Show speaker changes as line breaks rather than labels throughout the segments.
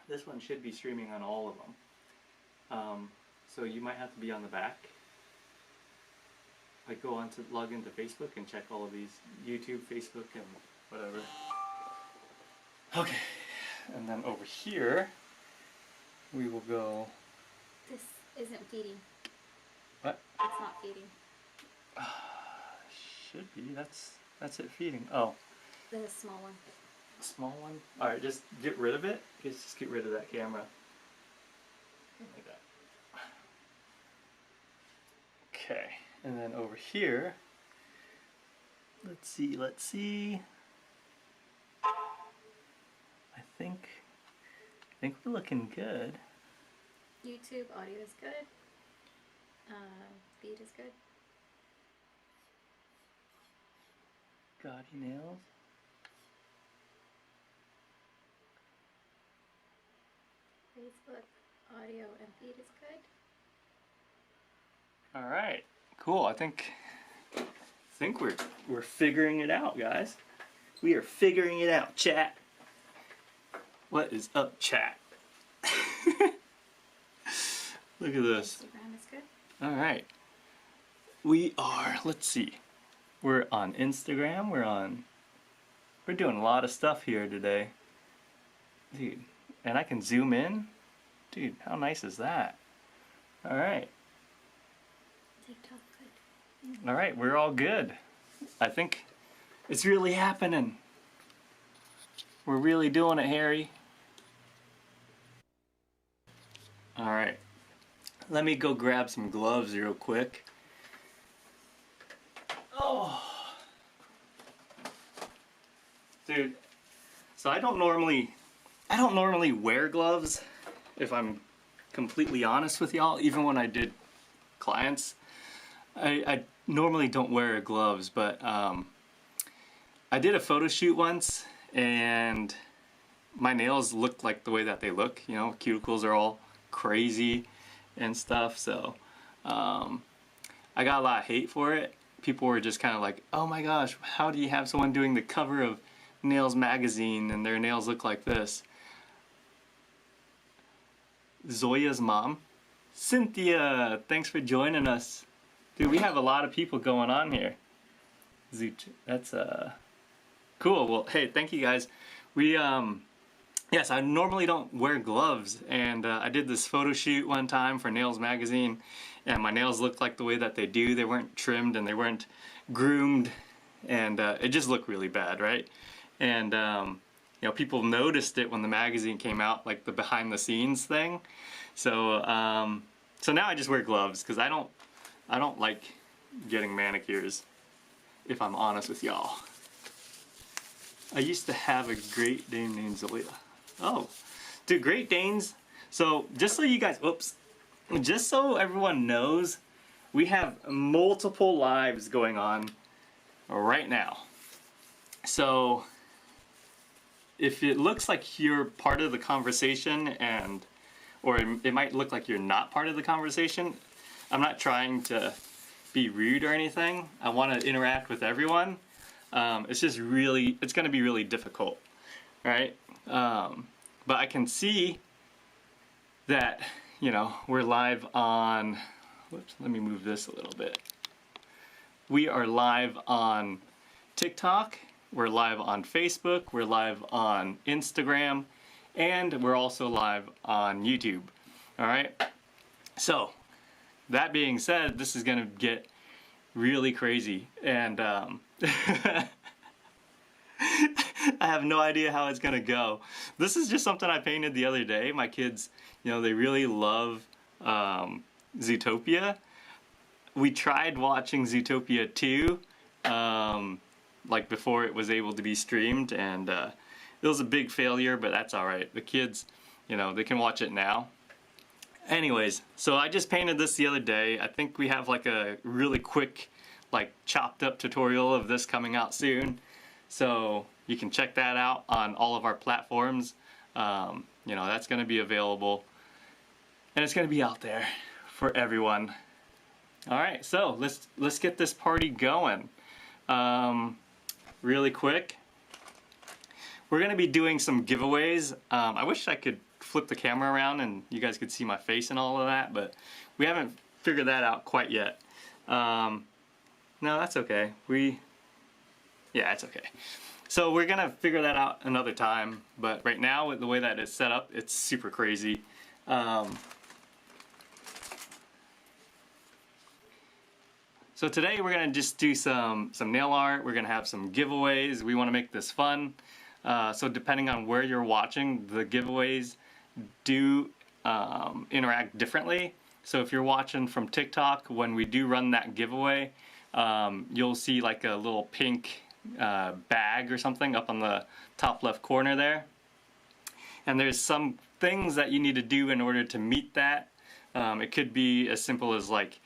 This one should be streaming on all of them. So you might have to be on the back. Like go on to log into Facebook and check all of these, YouTube, Facebook, and whatever. Okay, and then over here, we will go...
This isn't feeding.
What?
It's not feeding.
Should be, that's it feeding. Oh.
The small one.
Small one? Alright, just get rid of it. Just get rid of that camera. Like that. Okay, and then over here, let's see. I think we're looking good.
YouTube audio is good. Feed is good.
Gotti nails.
Facebook audio and feed is good.
All right, cool. I think we're figuring it out, guys. We are figuring it out, chat. What is up, chat? Look at this.
Instagram is good.
All right. We are, let's see. We're on Instagram. We're doing a lot of stuff here today. Dude, and I can zoom in. Dude, how nice is that? All right.
TikTok good.
All right, we're all good. I think it's really happening. We're really doing it, Harry. All right. Let me go grab some gloves real quick. Oh. Dude, so I don't normally wear gloves, if I'm completely honest with y'all, even when I did clients. I normally don't wear gloves, but I did a photo shoot once and my nails looked like the way that they look, you know, cuticles are all crazy and stuff, so I got a lot of hate for it. People were just kind of like, oh my gosh, how do you have someone doing the cover of Nails magazine and their nails look like this? Zoya's mom, Cynthia, thanks for joining us. Dude, we have a lot of people going on here. That's cool. Well, hey, thank you guys. We yes, I normally don't wear gloves, and I did this photo shoot one time for Nails magazine, and my nails looked like the way that they do. They weren't trimmed and they weren't groomed, and it just looked really bad, right? And you know, people noticed it when the magazine came out, like the behind the scenes thing. So so now I just wear gloves because I don't like getting manicures, if I'm honest with y'all. I used to have a Great Dane named Zoya. Oh, dude, Great Danes. So just so you guys, just so everyone knows, we have multiple lives going on right now. So if it looks like you're part of the conversation or it might look like you're not part of the conversation, I'm not trying to be rude or anything. I want to interact with everyone. It's just it's going to be really difficult, right? But I can see that, you know, we're live on, whoops, let me move this a little bit. We are live on TikTok, we're live on Facebook, we're live on Instagram, and we're also live on YouTube, all right? So, that being said, this is gonna get really crazy, and I have no idea how it's gonna go. This is just something I painted the other day. My kids, you know, they really love Zootopia. We tried watching Zootopia 2, like before it was able to be streamed, and it was a big failure, but that's alright. The kids, you know, they can watch it now. Anyways, so I just painted this the other day. I think we have like a really quick, like chopped up tutorial of this coming out soon. So you can check that out on all of our platforms. You know, that's going to be available. And it's going to be out there for everyone. Alright, so let's get this party going. Really quick. We're going to be doing some giveaways. I wish I could flip the camera around and you guys could see my face and all of that, but we haven't figured that out quite yet. No, that's okay. Yeah, it's okay. So we're gonna figure that out another time, but right now with the way that it's set up, it's super crazy. So today we're gonna just do some nail art. We're gonna have some giveaways. We want to make this fun. So depending on where you're watching, the giveaways do interact differently. So if you're watching from TikTok, when we do run that giveaway, you'll see like a little pink bag or something up on the top left corner there. And there's some things that you need to do in order to meet that. It could be as simple as like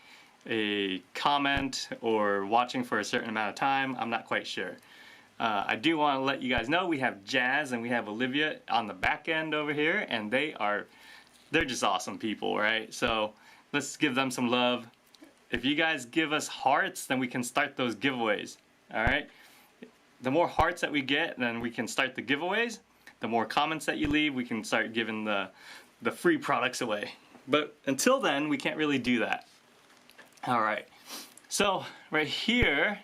a comment or watching for a certain amount of time. I'm not quite sure. I do want to let you guys know we have Jazz and we have Olivia on the back end over here, and they're just awesome people, right? So let's give them some love. If you guys give us hearts, then we can start those giveaways. All right? The more hearts that we get, then we can start the giveaways. The more comments that you leave, we can start giving the free products away. But until then, we can't really do that. All right, so right here,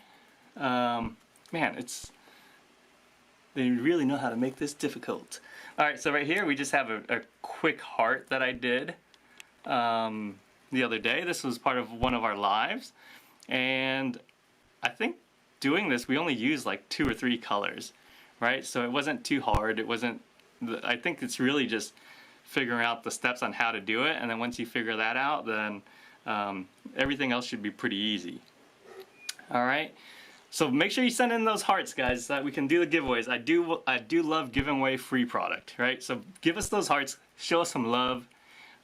man, they really know how to make this difficult. All right, so right here we just have a quick heart that I did the other day. This was part of one of our lives, and I think doing this we only used like 2 or 3 colors, right? So it wasn't too hard. It wasn't. I think it's really just figuring out the steps on how to do it, and then once you figure that out, then everything else should be pretty easy. All right, so make sure you send in those hearts, guys, so that we can do the giveaways. I do love giving away free product, right? So give us those hearts, show us some love.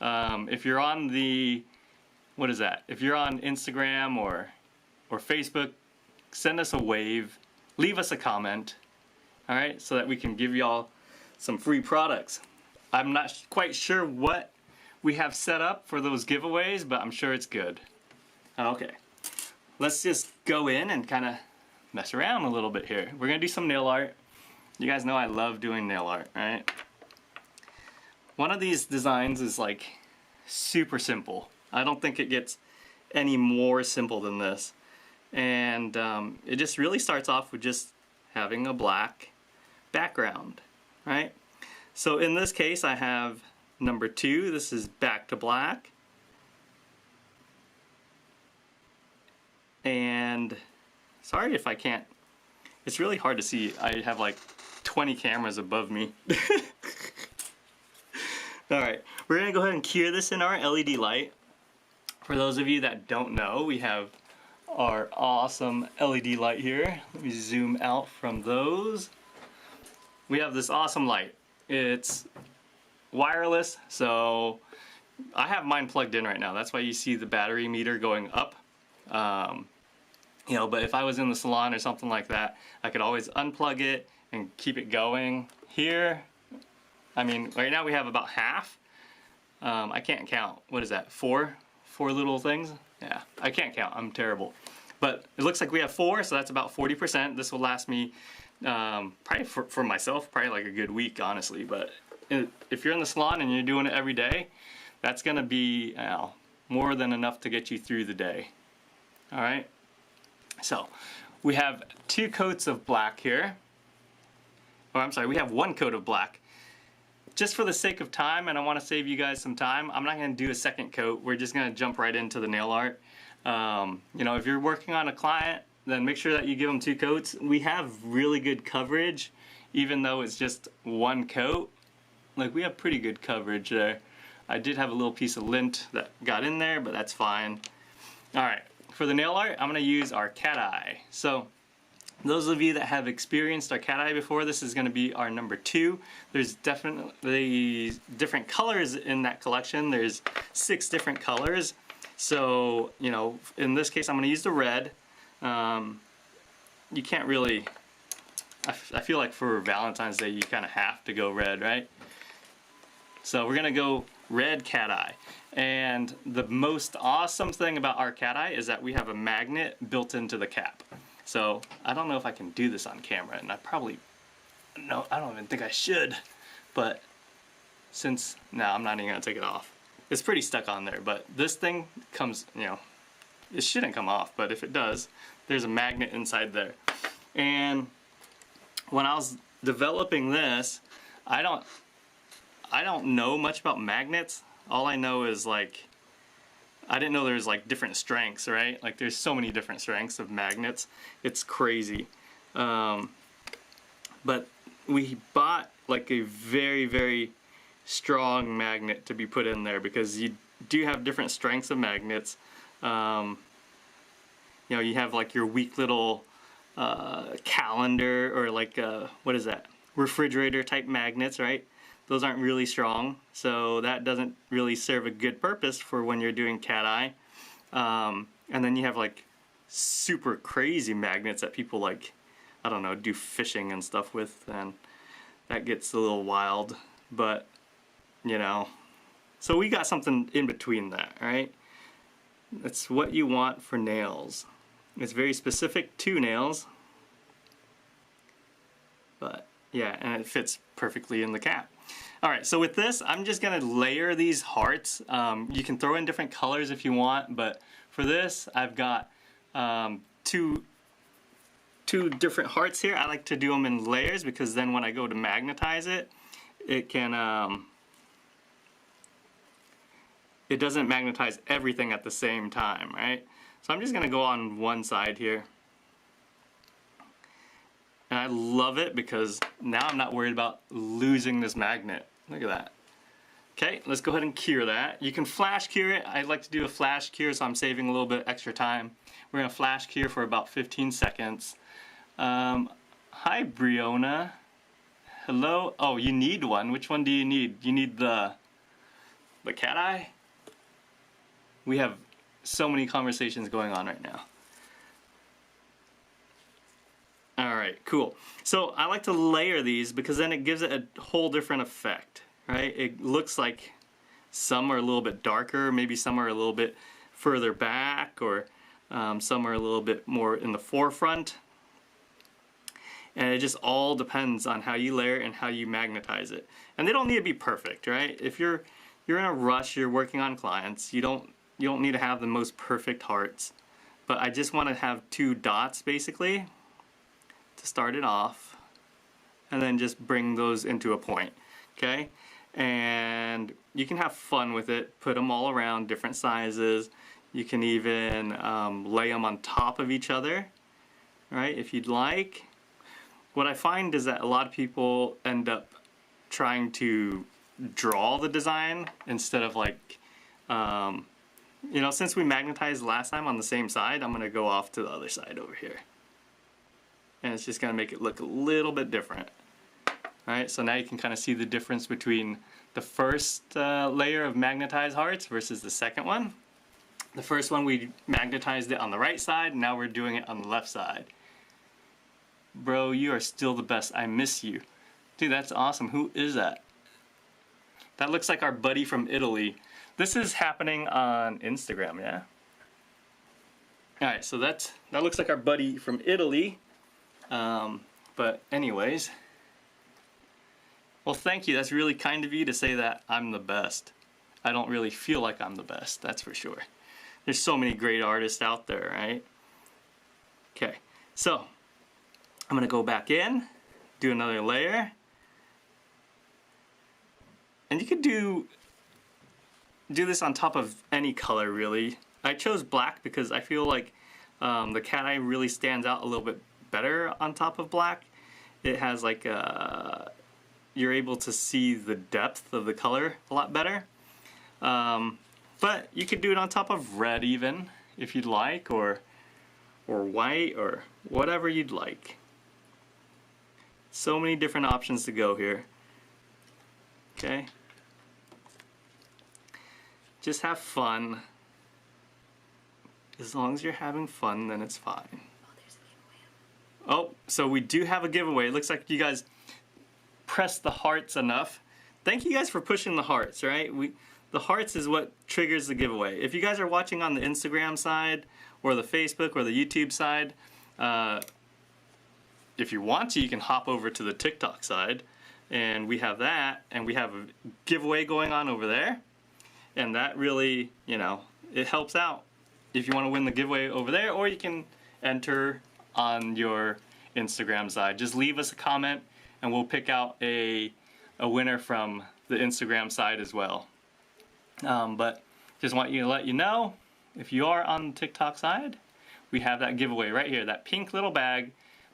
If you're on what is that? If you're on Instagram or Facebook, send us a wave, leave us a comment, all right, so that we can give y'all some free products. I'm not quite sure what we have set up for those giveaways, but I'm sure it's good. Okay, let's just go in and kind of mess around a little bit here. We're gonna do some nail art. You guys know I love doing nail art, right? One of these designs is like super simple. I don't think it gets any more simple than this. And it just really starts off with just having a black background, right? So in this case I have number 2, this is back to black. And sorry if I can't, it's really hard to see. I have like 20 cameras above me. Alright, we're going to go ahead and cure this in our LED light. For those of you that don't know, we have our awesome LED light here. Let me zoom out from those. We have this awesome light. It's wireless, so I have mine plugged in right now. That's why you see the battery meter going up. You know, but if I was in the salon or something like that, I could always unplug it and keep it going. Here, I mean, right now we have about half. I can't count. What is that? Four little things? Yeah, I can't count. I'm terrible. But it looks like we have 4, so that's about 40%. This will last me probably for myself, probably like a good week, honestly. But if you're in the salon and you're doing it every day, that's gonna be more than enough to get you through the day. All right. So we have 2 coats of black here. Oh, I'm sorry. We have 1 coat of black. Just for the sake of time, and I want to save you guys some time, I'm not going to do a second coat. We're just going to jump right into the nail art. You know, if you're working on a client, then make sure that you give them 2 coats. We have really good coverage, even though it's just 1 coat. Like, we have pretty good coverage there. I did have a little piece of lint that got in there, but that's fine. Alright, for the nail art, I'm going to use our cat eye. So, those of you that have experienced our cat eye before, this is going to be our number 2. There's definitely different colors in that collection. There's 6 different colors. So, you know, in this case, I'm going to use the red. You can't really, I feel like for Valentine's Day, you kind of have to go red, right? So we're going to go red cat eye. And the most awesome thing about our cat eye is that we have a magnet built into the cap. So I don't know if I can do this on camera, and I don't even think I should, but since, no, I'm not even gonna take it off. It's pretty stuck on there, but this thing comes, you know, it shouldn't come off, but if it does, there's a magnet inside there. And when I was developing this, I don't know much about magnets. All I know is like, I didn't know there's like different strengths, right? Like there's so many different strengths of magnets. It's crazy. But we bought like a very, very strong magnet to be put in there because you do have different strengths of magnets. You know, you have like your weak little calendar or like, what is that? Refrigerator type magnets, right? Those aren't really strong, so that doesn't really serve a good purpose for when you're doing cat eye. And then you have like super crazy magnets that people like, I don't know, do fishing and stuff with, and that gets a little wild, but you know. So we got something in between that, right? That's what you want for nails. It's very specific to nails, but yeah, and it fits perfectly in the cap. Alright, so with this, I'm just going to layer these hearts. You can throw in different colors if you want, but for this, I've got two different hearts here. I like to do them in layers because then when I go to magnetize it, it can, it doesn't magnetize everything at the same time, right? So I'm just going to go on one side here. And I love it because now I'm not worried about losing this magnet. Look at that. Okay, let's go ahead and cure that. You can flash cure it. I like to do a flash cure, so I'm saving a little bit extra time. We're going to flash cure for about 15 seconds. Hi, Briona. Hello. Oh, you need one. Which one do you need? You need the cat eye? We have so many conversations going on right now. Alright, cool. So I like to layer these because then it gives it a whole different effect, right? It looks like some are a little bit darker, maybe some are a little bit further back, or some are a little bit more in the forefront. And it just all depends on how you layer and how you magnetize it. And they don't need to be perfect, right? If you're in a rush, you're working on clients, you don't need to have the most perfect hearts. But I just want to have two dots basically to start it off, and then just bring those into a point, okay? And you can have fun with it, put them all around, different sizes. You can even lay them on top of each other, right, if you'd like. What I find is that a lot of people end up trying to draw the design instead of like, you know, since we magnetized last time on the same side, I'm gonna go off to the other side over here. And it's just going to make it look a little bit different. Alright, so now you can kind of see the difference between the first layer of magnetized hearts versus the second one. The first one we magnetized it on the right side, now we're doing it on the left side. Bro, you are still the best. I miss you. Dude, that's awesome. Who is that? That looks like our buddy from Italy. This is happening on Instagram, yeah? Alright, so that looks like our buddy from Italy. But anyways, well, thank you. That's really kind of you to say that I'm the best. I don't really feel like I'm the best, that's for sure. There's so many great artists out there, right? Okay, so I'm gonna go back in, do another layer, and you could do this on top of any color, really. I chose black because I feel like the cat eye really stands out a little bit better on top of black. It has like you're able to see the depth of the color a lot better. But you could do it on top of red even if you'd like, or white, or whatever you'd like. So many different options to go here. Okay? Just have fun. As long as you're having fun, then it's fine. Oh, so we do have a giveaway. It looks like you guys pressed the hearts enough. Thank you guys for pushing the hearts, right? The hearts is what triggers the giveaway. If you guys are watching on the Instagram side, or the Facebook, or the YouTube side, if you want to, you can hop over to the TikTok side. and we have that, and we have a giveaway going on over there, and that really, you know, it helps out if you want to win the giveaway over there, or you can enter on your Instagram side. Just leave us a comment and we'll pick out a winner from the Instagram side as well. But just want you to let you know, if you are on the TikTok side, we have that giveaway right here, that pink little bag.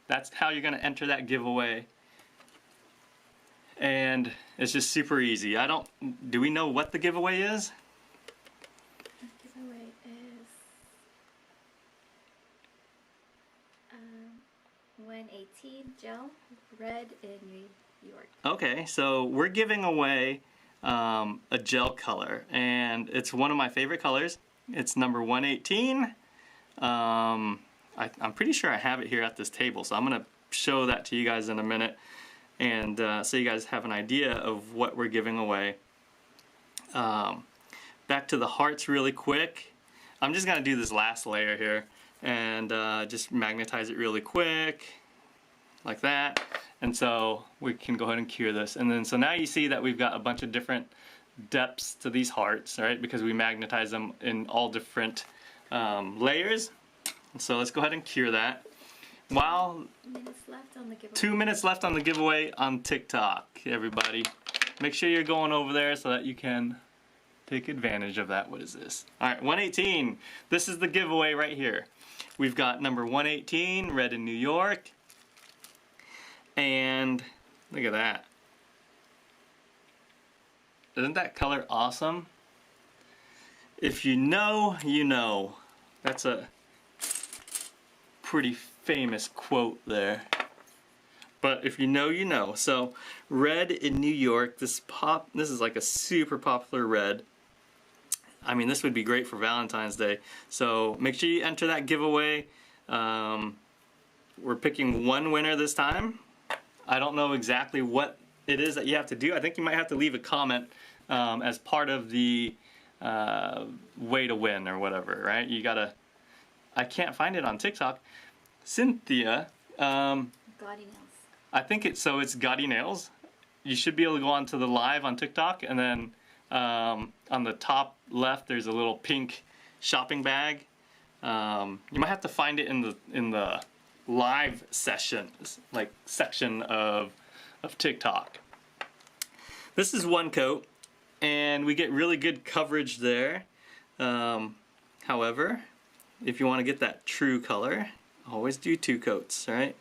That's how you're going to enter that giveaway. And it's just super easy. Do we know what the giveaway is?
The giveaway is 118 gel, red in New York.
Okay, so we're giving away a gel color, and it's one of my favorite colors. It's number 118. I'm pretty sure I have it here at this table, so I'm going to show that to you guys in a minute, and so you guys have an idea of what we're giving away. Back to the hearts really quick. I'm just going to do this last layer here and just magnetize it really quick, like that. And so we can go ahead and cure this. And then so now you see that we've got a bunch of different depths to these hearts, right? Because we magnetize them in all different layers. And so let's go ahead and cure that. While
2 minutes left on the giveaway.
2 minutes left on the giveaway on TikTok, everybody. Make sure you're going over there so that you can take advantage of that. What is this? All right, 118. This is the giveaway right here. We've got number 118, red in New York. And look at that. Isn't that color awesome? If you know, you know. That's a pretty famous quote there. But if you know, you know. So red in New York, this is like a super popular red. I mean, this would be great for Valentine's Day. So make sure you enter that giveaway. We're picking one winner this time. I don't know exactly what it is that you have to do. I think you might have to leave a comment as part of the way to win or whatever, right? You gotta, I can't find it on TikTok. Cynthia,
Gotti nails.
I think it's Gotti Nails. You should be able to go onto the live on TikTok, and then on the top left there's a little pink shopping bag. You might have to find it in the live sessions, like section of TikTok. This is one coat, and we get really good coverage there. However, if you want to get that true color, always do 2 coats, right?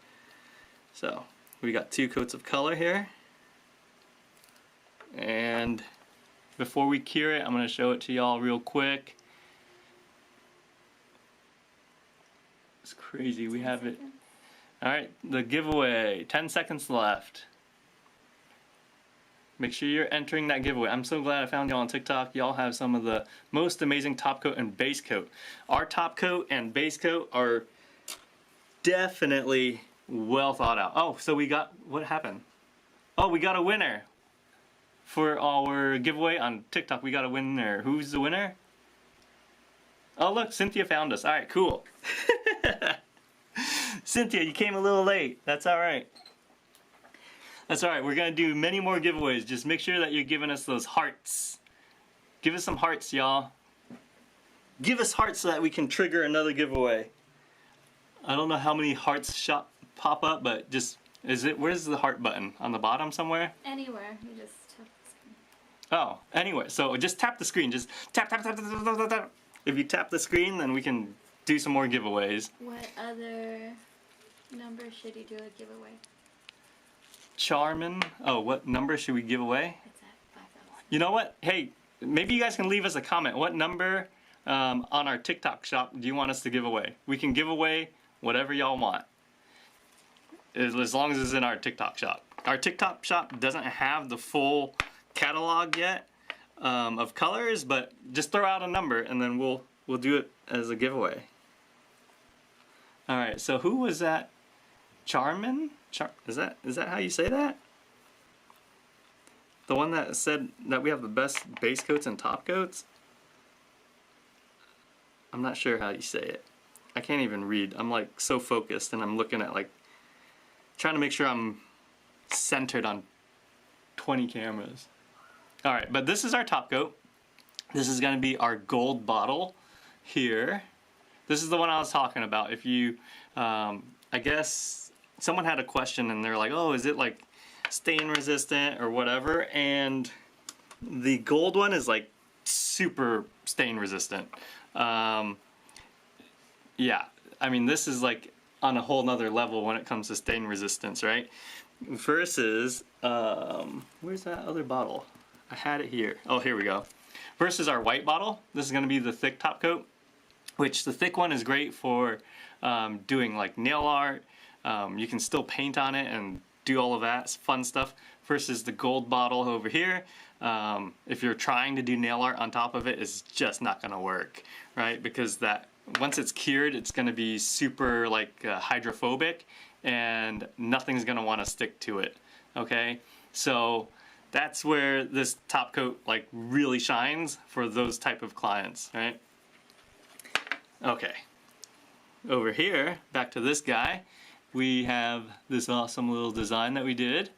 So we got 2 coats of color here, and before we cure it, I'm going to show it to y'all real quick. It's crazy. We have it. Alright, the giveaway. 10 seconds left. Make sure you're entering that giveaway. I'm so glad I found y'all on TikTok. Y'all have some of the most amazing top coat and base coat. Our top coat and base coat are definitely well thought out. Oh, so we got, what happened? Oh, we got a winner for our giveaway on TikTok. We got a winner. Who's the winner? Oh, look, Cynthia found us. Alright, cool. Cynthia, you came a little late. That's alright. That's alright. We're going to do many more giveaways. Just make sure that you're giving us those hearts. Give us some hearts, y'all. Give us hearts so that we can trigger another giveaway. I don't know how many hearts pop up, but just, where's the heart button? On the bottom somewhere?
Anywhere. You just tap the screen.
Oh, anywhere. So just tap the screen. Just tap, tap, tap, tap, tap, tap, tap. If you tap the screen, then we can do some more giveaways.
What other number should you do a giveaway?
Charmin. Oh, what number should we give away?
It's at 5,000.
You know what? Hey, maybe you guys can leave us a comment. What number on our TikTok shop do you want us to give away? We can give away whatever y'all want, as long as it's in our TikTok shop. Our TikTok shop doesn't have the full catalog yet of colors, but just throw out a number and then we'll do it as a giveaway. All right. So who was that? Charmin? Is that how you say that? The one that said that we have the best base coats and top coats? I'm not sure how you say it. I can't even read. I'm like so focused and I'm looking at like trying to make sure I'm centered on 20 cameras. All right, but this is our top coat. This is going to be our gold bottle here. This is the one I was talking about. If you, I guess someone had a question and they're like, oh, is it like stain resistant or whatever? And the gold one is like super stain resistant. Yeah, I mean, this is like on a whole nother level when it comes to stain resistance, right? Versus, where's that other bottle? I had it here. Oh, here we go. Versus our white bottle, this is going to be the thick top coat, which the thick one is great for doing like nail art. You can still paint on it and do all of that fun stuff. Versus the gold bottle over here, if you're trying to do nail art on top of it, it's just not going to work, right? Because that once it's cured, it's going to be super like hydrophobic, and nothing's going to want to stick to it. Okay, so that's where this top coat like really shines for those type of clients, right? Okay, over here, back to this guy, we have this awesome little design that we did.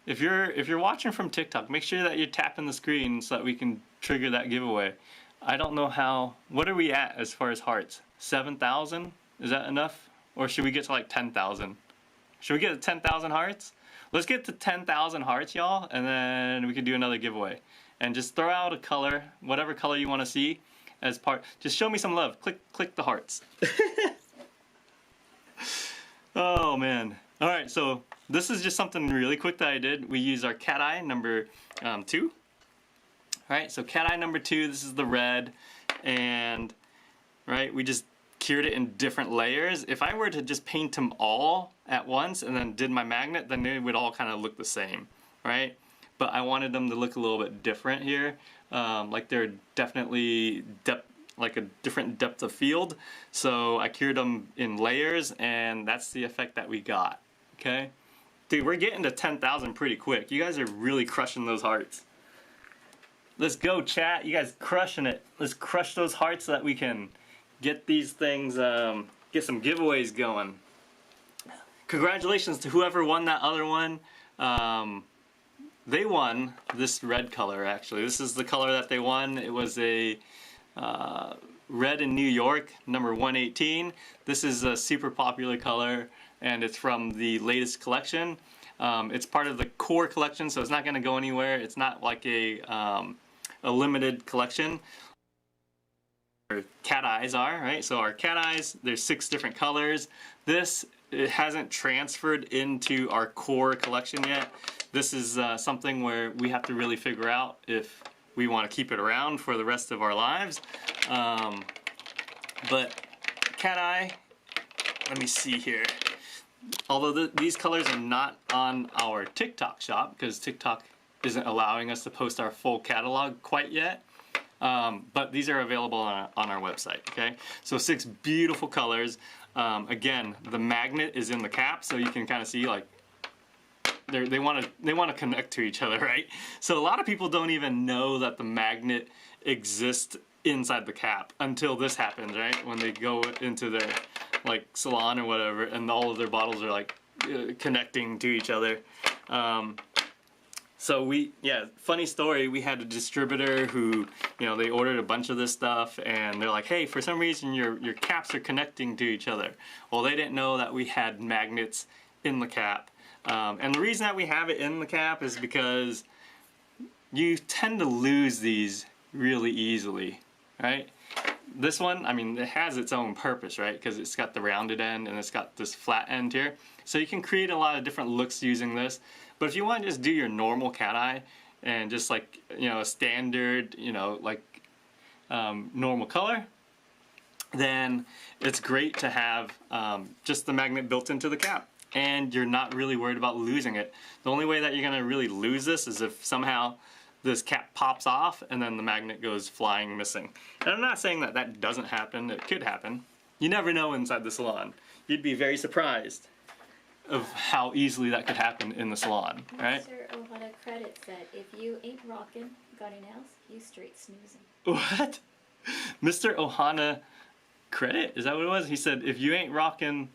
If you're watching from TikTok, make sure that you're tapping the screen so that we can trigger that giveaway. I don't know how, what are we at as far as hearts? 7,000? Is that enough? Or should we get to like 10,000? Should we get to 10,000 hearts? Let's get to 10,000 hearts, y'all, and then we can do another giveaway. And just throw out a color, whatever color you want to see as part. Just show me some love. Click the hearts. Oh man. All right, so this is just something really quick that I did. We use our cat eye number 2. All right, so cat eye number 2. This is the red, and right, we just cured it in different layers. If I were to just paint them all at once and then did my magnet, then they would all kind of look the same, right? But I wanted them to look a little bit different here. Like they're definitely like a different depth of field. So I cured them in layers, and that's the effect that we got, okay? Dude, we're getting to 10,000 pretty quick. You guys are really crushing those hearts. Let's go, chat. You guys crushing it. Let's crush those hearts so that we can get these things, get some giveaways going. Congratulations to whoever won that other one. They won this red color, actually. This is the color that they won. It was a red in New York, number 118. This is a super popular color, and it's from the latest collection. It's part of the core collection, so it's not going to go anywhere. It's not like a limited collection. Our cat eyes are, right? So our cat eyes, there's 6 different colors. This, it hasn't transferred into our core collection yet. This is something where we have to really figure out if we want to keep it around for the rest of our lives. But cat eye, let me see here. Although these colors are not on our TikTok shop because TikTok isn't allowing us to post our full catalog quite yet. But these are available on our website, okay? So 6 beautiful colors. Again, the magnet is in the cap, so you can kind of see like they want to connect to each other, right? So a lot of people don't even know that the magnet exists inside the cap until this happens, right? When they go into their like salon or whatever, and all of their bottles are like connecting to each other. So funny story, we had a distributor who, you know, they ordered a bunch of this stuff and they're like, hey, for some reason your caps are connecting to each other. Well, they didn't know that we had magnets in the cap. And the reason that we have it in the cap is because you tend to lose these really easily, right? This one, I mean, it has its own purpose, right? Because it's got the rounded end and it's got this flat end here. So you can create a lot of different looks using this. But if you want to just do your normal cat eye and just like, you know, a standard, you know, like normal color, then it's great to have just the magnet built into the cap. And you're not really worried about losing it. The only way that you're going to really lose this is if somehow this cap pops off and then the magnet goes flying missing. And I'm not saying that that doesn't happen. It could happen. You never know inside the salon. You'd be very surprised of how easily that could happen in the salon, right?
Mr. Ohana Credit said, if you ain't rockin' Gotti nails, you straight snoozing.
What? Mr. Ohana Credit? Is that what it was? He said, if you ain't rockin'...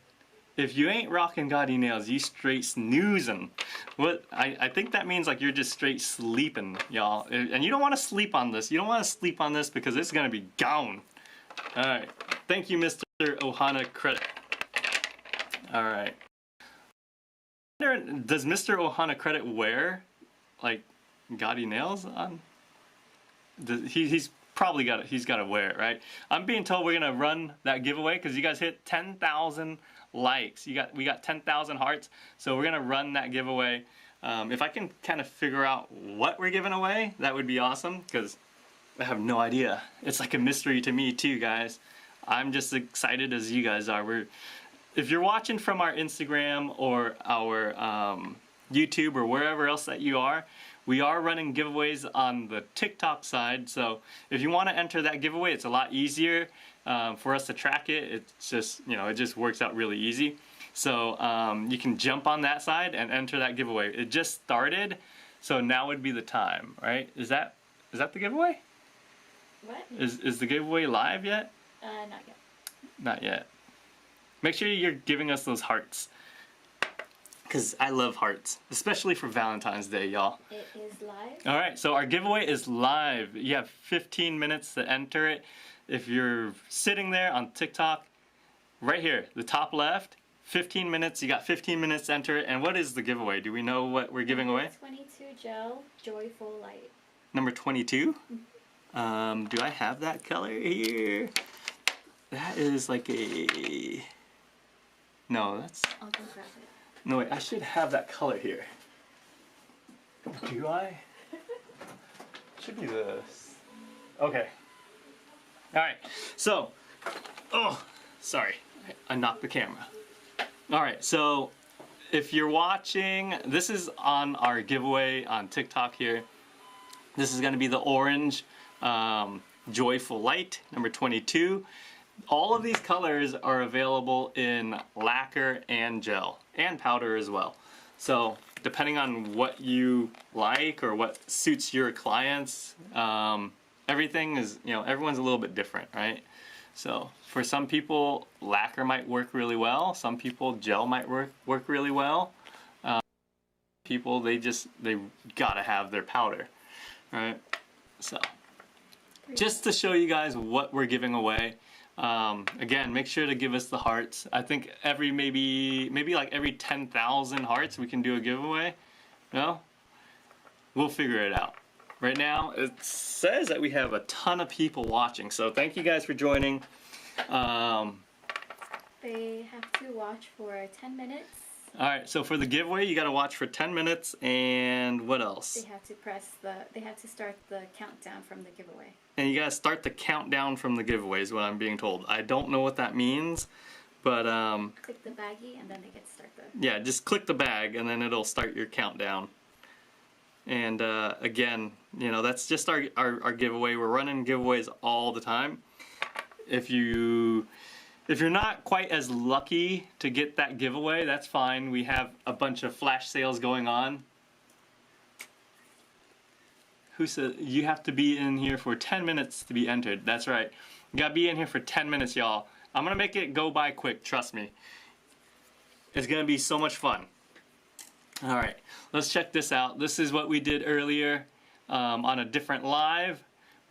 If you ain't rocking Gotti nails, you straight snoozing. What I think that means like you're just straight sleeping, y'all. And you don't want to sleep on this. You don't want to sleep on this because it's gonna be gone. All right. Thank you, Mr. Ohana Credit. All right. Does Mr. Ohana Credit wear like Gotti nails on? He's probably got it. He's got to wear it, right? I'm being told we're gonna run that giveaway because you guys hit 10,000 likes. We got 10,000 hearts, so we're gonna run that giveaway. If I can kind of figure out what we're giving away, that would be awesome because I have no idea. It's like a mystery to me too, guys. I'm just excited as you guys are. If you're watching from our Instagram or our YouTube or wherever else that you are, we are running giveaways on the TikTok side. So if you want to enter that giveaway, it's a lot easier for us to track it. It's just, it just works out really easy. So you can jump on that side and enter that giveaway. It just started, so now would be the time, right? Is that the giveaway?
What?
Is the giveaway live yet?
Not yet.
Not yet. Make sure you're giving us those hearts. Because I love hearts. Especially for Valentine's Day, y'all.
It is live.
Alright, so our giveaway is live. You have 15 minutes to enter it. If you're sitting there on TikTok, right here, the top left, 15 minutes. You got 15 minutes to enter it. And what is the giveaway? Do we know what we're giving away?
22 gel, Joyful Light.
Number 22? Do I have that color here? That is like a... No, that's...
I'll go grab it.
No, wait, I should have that color here. Do I? Should be this. Okay. Alright, so... Oh, sorry. I knocked the camera. Alright, so if you're watching, this is on our giveaway on TikTok here. This is going to be the orange Joyful Light, number 22. All of these colors are available in lacquer and gel, and powder as well. So depending on what you like or what suits your clients, everything is, everyone's a little bit different, right? So for some people, lacquer might work really well. Some people, gel might work really well. People, they gotta have their powder, right? So just to show you guys what we're giving away. Again, make sure to give us the hearts. I think maybe like every 10,000 hearts we can do a giveaway. No? We'll figure it out. Right now, it says that we have a ton of people watching, so thank you guys for joining.
They have to watch for 10 minutes.
Alright, so for the giveaway, you gotta watch for 10 minutes, and what else?
They have to start the countdown from the giveaway.
And you gotta start the countdown from the giveaway is what I'm being told. I don't know what that means, but
click the baggie and then they get to start the...
Yeah, just click the bag and then it'll start your countdown. And again, that's just our giveaway. We're running giveaways all the time. If you're not quite as lucky to get that giveaway, that's fine. We have a bunch of flash sales going on. Who said you have to be in here for 10 minutes to be entered? That's right. You gotta be in here for 10 minutes, y'all. I'm gonna make it go by quick, trust me. It's gonna be so much fun. Alright, let's check this out. This is what we did earlier on a different live.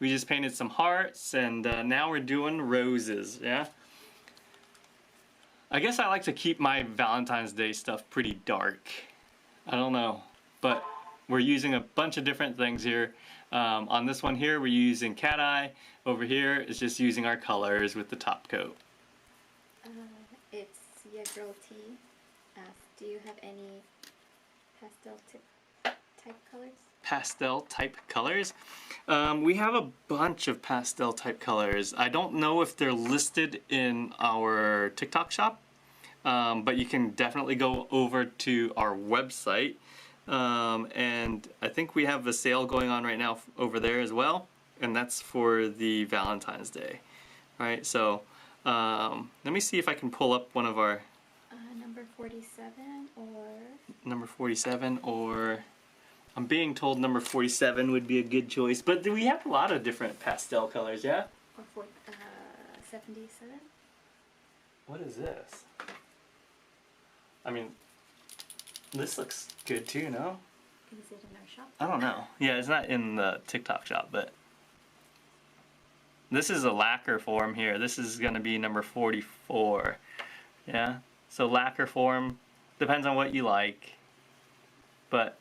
We just painted some hearts, and now we're doing roses, yeah? I guess I like to keep my Valentine's Day stuff pretty dark. I don't know, but we're using a bunch of different things here. On this one here, we're using cat eye. Over here, it's just using our colors with the top coat.
It's Girl T. Do you have any pastel type colors?
Pastel type colors? We have a bunch of pastel type colors. I don't know if they're listed in our TikTok shop, but you can definitely go over to our website. And I think we have a sale going on right now over there as well, and that's for the Valentine's Day. Alright, so let me see if I can pull up one of our...
number 47 or...
Number 47 or... I'm being told number 47 would be a good choice, but we have a lot of different pastel colors, yeah?
Or 77?
What is this? I mean, this looks good too, no?
Is it in our shop?
I don't know. Yeah, it's not in the TikTok shop, but this is a lacquer form here. This is going to be number 44. Yeah, so lacquer form, depends on what you like. But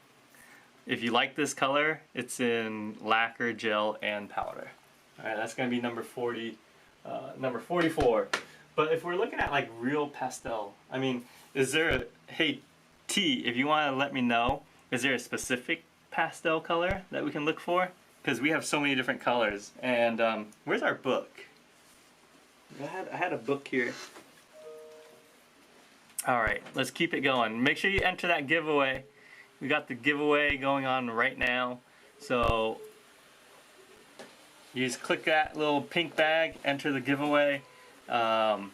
if you like this color, it's in lacquer, gel, and powder. Alright, that's going to be number 44. But if we're looking at like real pastel, I mean, is there a, hey T, if you want to let me know, is there a specific pastel color that we can look for? Because we have so many different colors. And where's our book? I had a book here. Alright, let's keep it going. Make sure you enter that giveaway. We got the giveaway going on right now. So you just click that little pink bag, enter the giveaway. And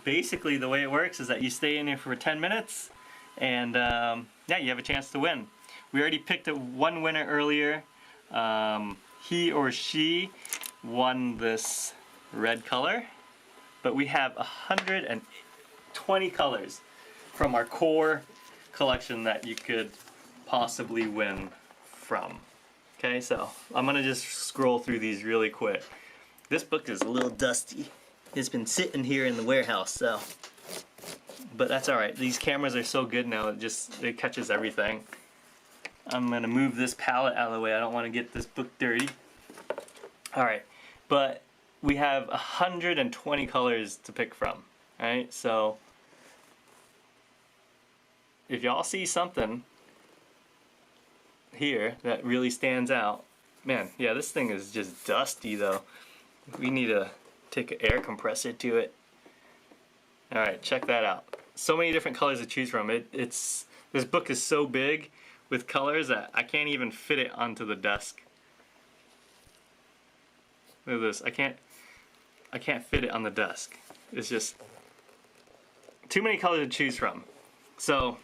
basically the way it works is that you stay in here for 10 minutes and yeah, you have a chance to win. We already picked one winner earlier. He or she won this red color, but we have 120 colors from our core collection that you could possibly win from. Okay, so I'm gonna just scroll through these really quick. This book is a little dusty. It's been sitting here in the warehouse, so. But that's alright. These cameras are so good now, it catches everything. I'm gonna move this palette out of the way. I don't want to get this book dirty. Alright, but we have 120 colors to pick from. Alright, so if y'all see something here that really stands out, man, yeah, this thing is just dusty though. We need to take an air compressor to it. Alright, check that out. So many different colors to choose from. This book is so big with colors that I can't even fit it onto the desk. Look at this. I can't fit it on the desk. It's just too many colors to choose from. So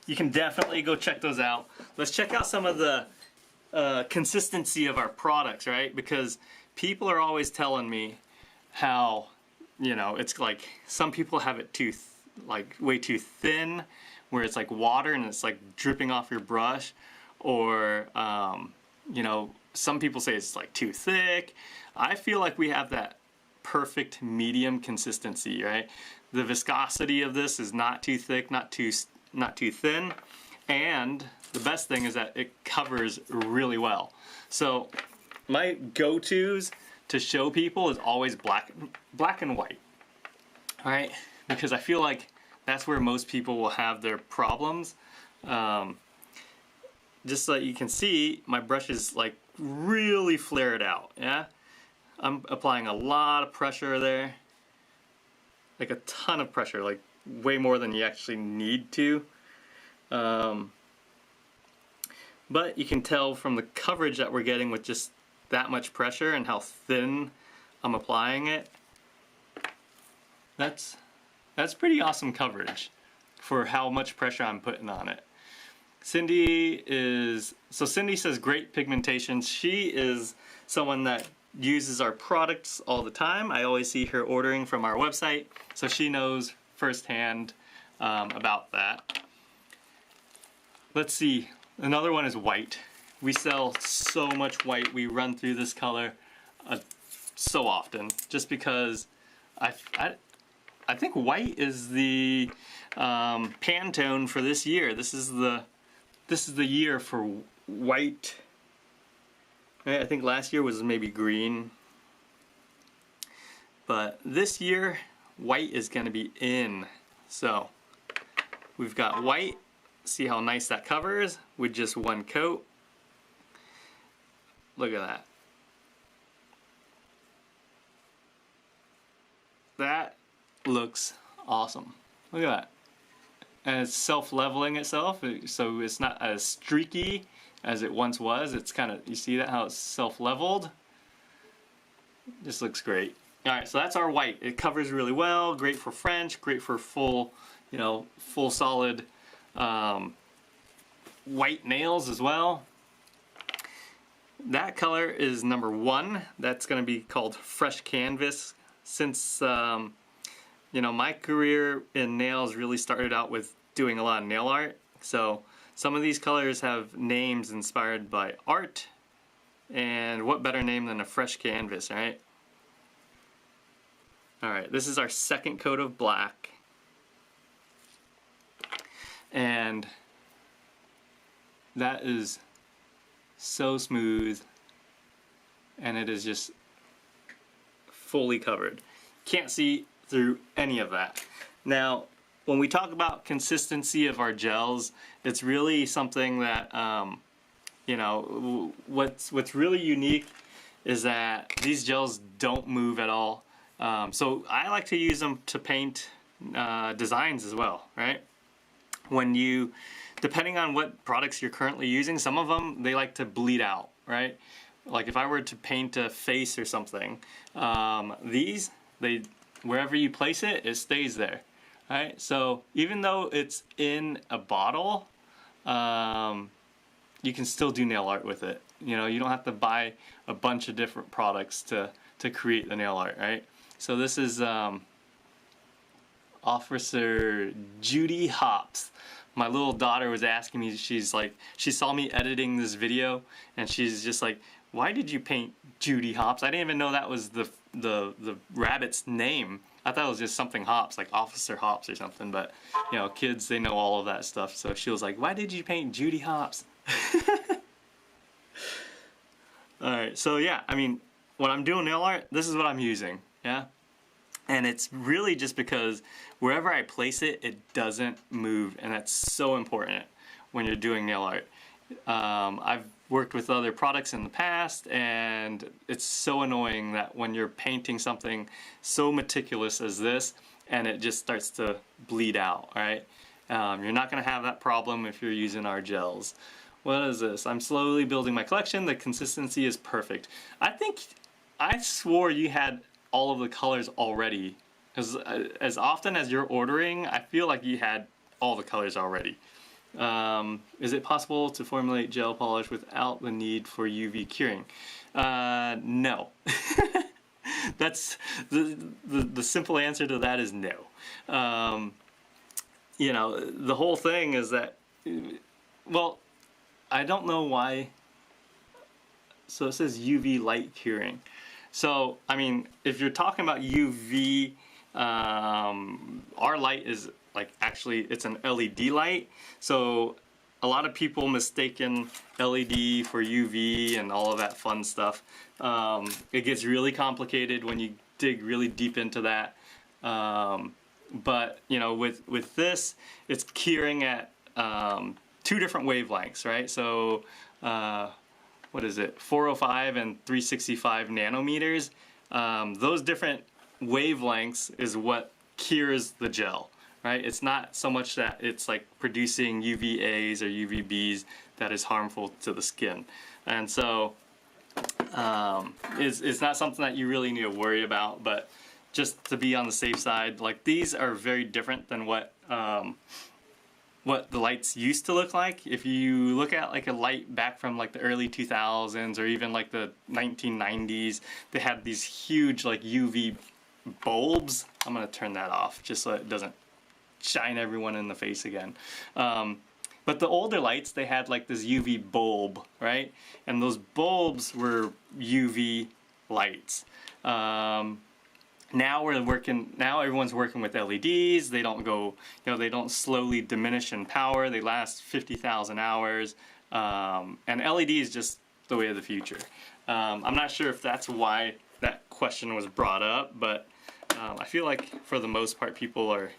you can definitely go check those out. Let's check out some of the consistency of our products, right? Because people are always telling me how, you know, it's like some people have it way too thin, where it's like water and it's like dripping off your brush, or you know, some people say it's like too thick. I feel like we have that perfect medium consistency, right? The viscosity of this is not too thick, not too thin, and the best thing is that it covers really well. So my go-tos to show people is always black and white. All right, because I feel like that's where most people will have their problems. Just so you can see, my brush is like really flared out. Yeah, I'm applying a lot of pressure there, like a ton of pressure, like way more than you actually need to. But you can tell from the coverage that we're getting with just that much pressure and how thin I'm applying it. That's pretty awesome coverage for how much pressure I'm putting on it. Cindy says great pigmentation. She is someone that uses our products all the time. I always see her ordering from our website, so she knows firsthand about that. Let's see, another one is white. We sell so much white. We run through this color so often, just because I think white is the Pantone for this year. This is the year for white. I think last year was maybe green, but this year white is going to be in. So we've got white. See how nice that covers with just one coat. Look at that. That looks awesome. Look at that. And it's self-leveling itself, so it's not as streaky as it once was. It's kind of, you see that, how it's self-leveled? Just looks great. Alright, so that's our white. It covers really well, great for French, great for full, you know, full solid white nails as well. That color is number 1. That's going to be called Fresh Canvas. Since you know, my career in nails really started out with doing a lot of nail art. So some of these colors have names inspired by art, and what better name than a fresh canvas, right? Alright, this is our second coat of black. And that is so smooth, and it is just fully covered. Can't see through any of that. Now, when we talk about consistency of our gels, it's really something that, you know, what's really unique is that these gels don't move at all. So I like to use them to paint designs as well, right? When you, depending on what products you're currently using, some of them, they like to bleed out, right? Like if I were to paint a face or something, these, wherever you place it, it stays there, right? So even though it's in a bottle, you can still do nail art with it. You know, you don't have to buy a bunch of different products to create the nail art, right? So this is Officer Judy Hops. My little daughter was asking me, she's like, she saw me editing this video, and she's just like, why did you paint Judy Hops? I didn't even know that was the rabbit's name. I thought it was just something Hops, like Officer Hops or something, but you know, kids, they know all of that stuff. So she was like, why did you paint Judy Hops? Alright, so yeah, I mean, when I'm doing nail art, this is what I'm using, yeah? And it's really just because wherever I place it, it doesn't move, and that's so important when you're doing nail art. I've worked with other products in the past, and it's so annoying that when you're painting something so meticulous as this, and it just starts to bleed out, right? You're not going to have that problem if you're using our gels. What is this? I'm slowly building my collection. The consistency is perfect. I swore you had all of the colors already, because as often as you're ordering, I feel like you had all the colors already. Is it possible to formulate gel polish without the need for UV curing? No. That's the simple answer to that is no. You know, the whole thing is that, well, I don't know why. So it says UV light curing. So, I mean, if you're talking about UV, our light is like, actually, it's an LED light. So a lot of people mistaken LED for UV and all of that fun stuff. It gets really complicated when you dig really deep into that. But, you know, with this, it's curing at 2 different wavelengths, right? So, what is it, 405 and 365 nanometers. Those different wavelengths is what cures the gel, right? It's not so much that it's like producing UVAs or UVBs that is harmful to the skin. And so it's not something that you really need to worry about, but just to be on the safe side, like these are very different than what the lights used to look like. If you look at like a light back from like the early 2000s or even like the 1990s, they had these huge like UV bulbs. I'm gonna turn that off just so it doesn't shine everyone in the face again. But the older lights, they had like this UV bulb, right? And those bulbs were UV lights. Now everyone's working with LEDs. They don't go, you know, they don't slowly diminish in power. They last 50,000 hours. And LED is just the way of the future. I'm not sure if that's why that question was brought up, but I feel like for the most part people are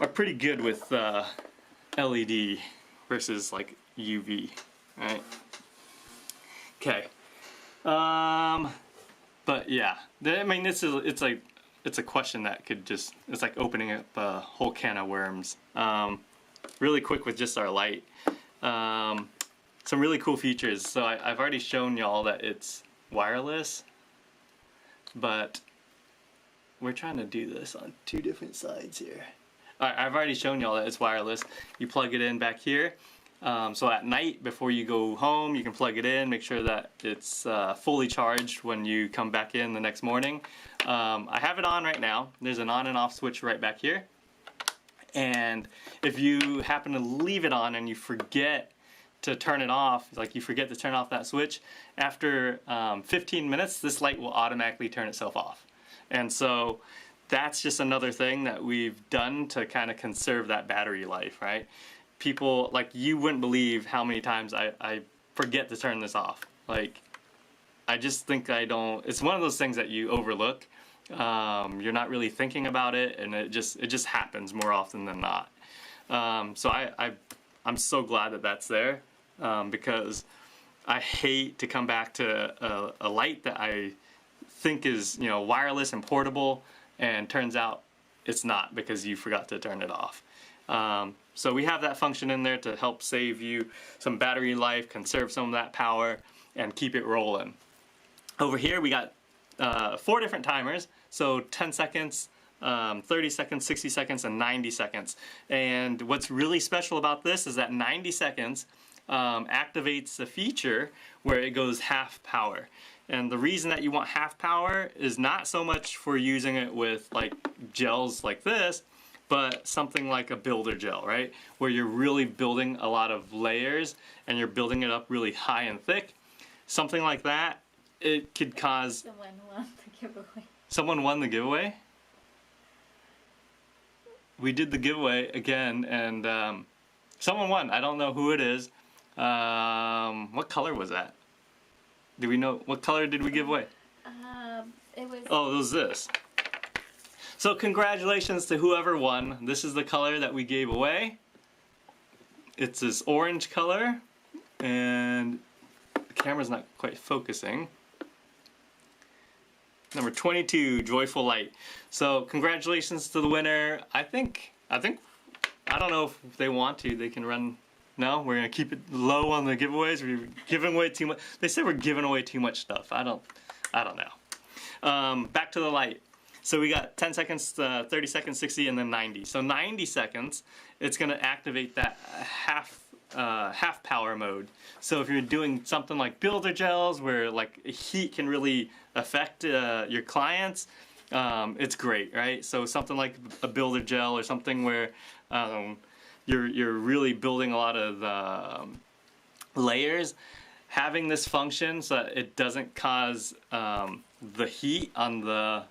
pretty good with LED versus like UV, right? Okay. But yeah, I mean, it's a question that could just, it's like opening up a whole can of worms. Really quick with just our light. Some really cool features. So I've already shown y'all that it's wireless, but we're trying to do this on 2 different sides here. Alright, I've already shown y'all that it's wireless. You plug it in back here. So at night before you go home, you can plug it in, make sure that it's fully charged when you come back in the next morning. I have it on right now. There's an on and off switch right back here. And if you happen to leave it on and you forget to turn it off, like you forget to turn off that switch, after 15 minutes, this light will automatically turn itself off. And so that's just another thing that we've done to kind of conserve that battery life, right? People, like, you wouldn't believe how many times I forget to turn this off. Like, I just think I don't, it's one of those things that you overlook. You're not really thinking about it, and it just happens more often than not. So I'm so glad that that's there, because I hate to come back to a light that I think is, you know, wireless and portable, and turns out it's not because you forgot to turn it off. So we have that function in there to help save you some battery life, conserve some of that power, and keep it rolling. Over here we got 4 different timers, so 10 seconds, 30 seconds, 60 seconds, and 90 seconds. And what's really special about this is that 90 seconds activates the feature where it goes half power. And the reason that you want half power is not so much for using it with like gels like this, but something like a builder gel, right? Where you're really building a lot of layers and you're building it up really high and thick. Something like that, it could cause...
Someone won the giveaway.
Someone won the giveaway? We did the giveaway again, and someone won. I don't know who it is. What color was that? Do we know what color did we give away?
It was...
Oh, it was this. So congratulations to whoever won. This is the color that we gave away. It's this orange color, and the camera's not quite focusing. Number 22, Joyful Light. So congratulations to the winner. I don't know if they want to, they can run. No, we're gonna keep it low on the giveaways. We're giving away too much. They said we're giving away too much stuff. I don't know. Back to the light. So we got 10 seconds, 30 seconds, 60, and then 90. So 90 seconds, it's gonna activate that half power mode. So if you're doing something like builder gels where like heat can really affect your clients, it's great, right? So something like a builder gel or something where you're really building a lot of layers, having this function so that it doesn't cause the heat on the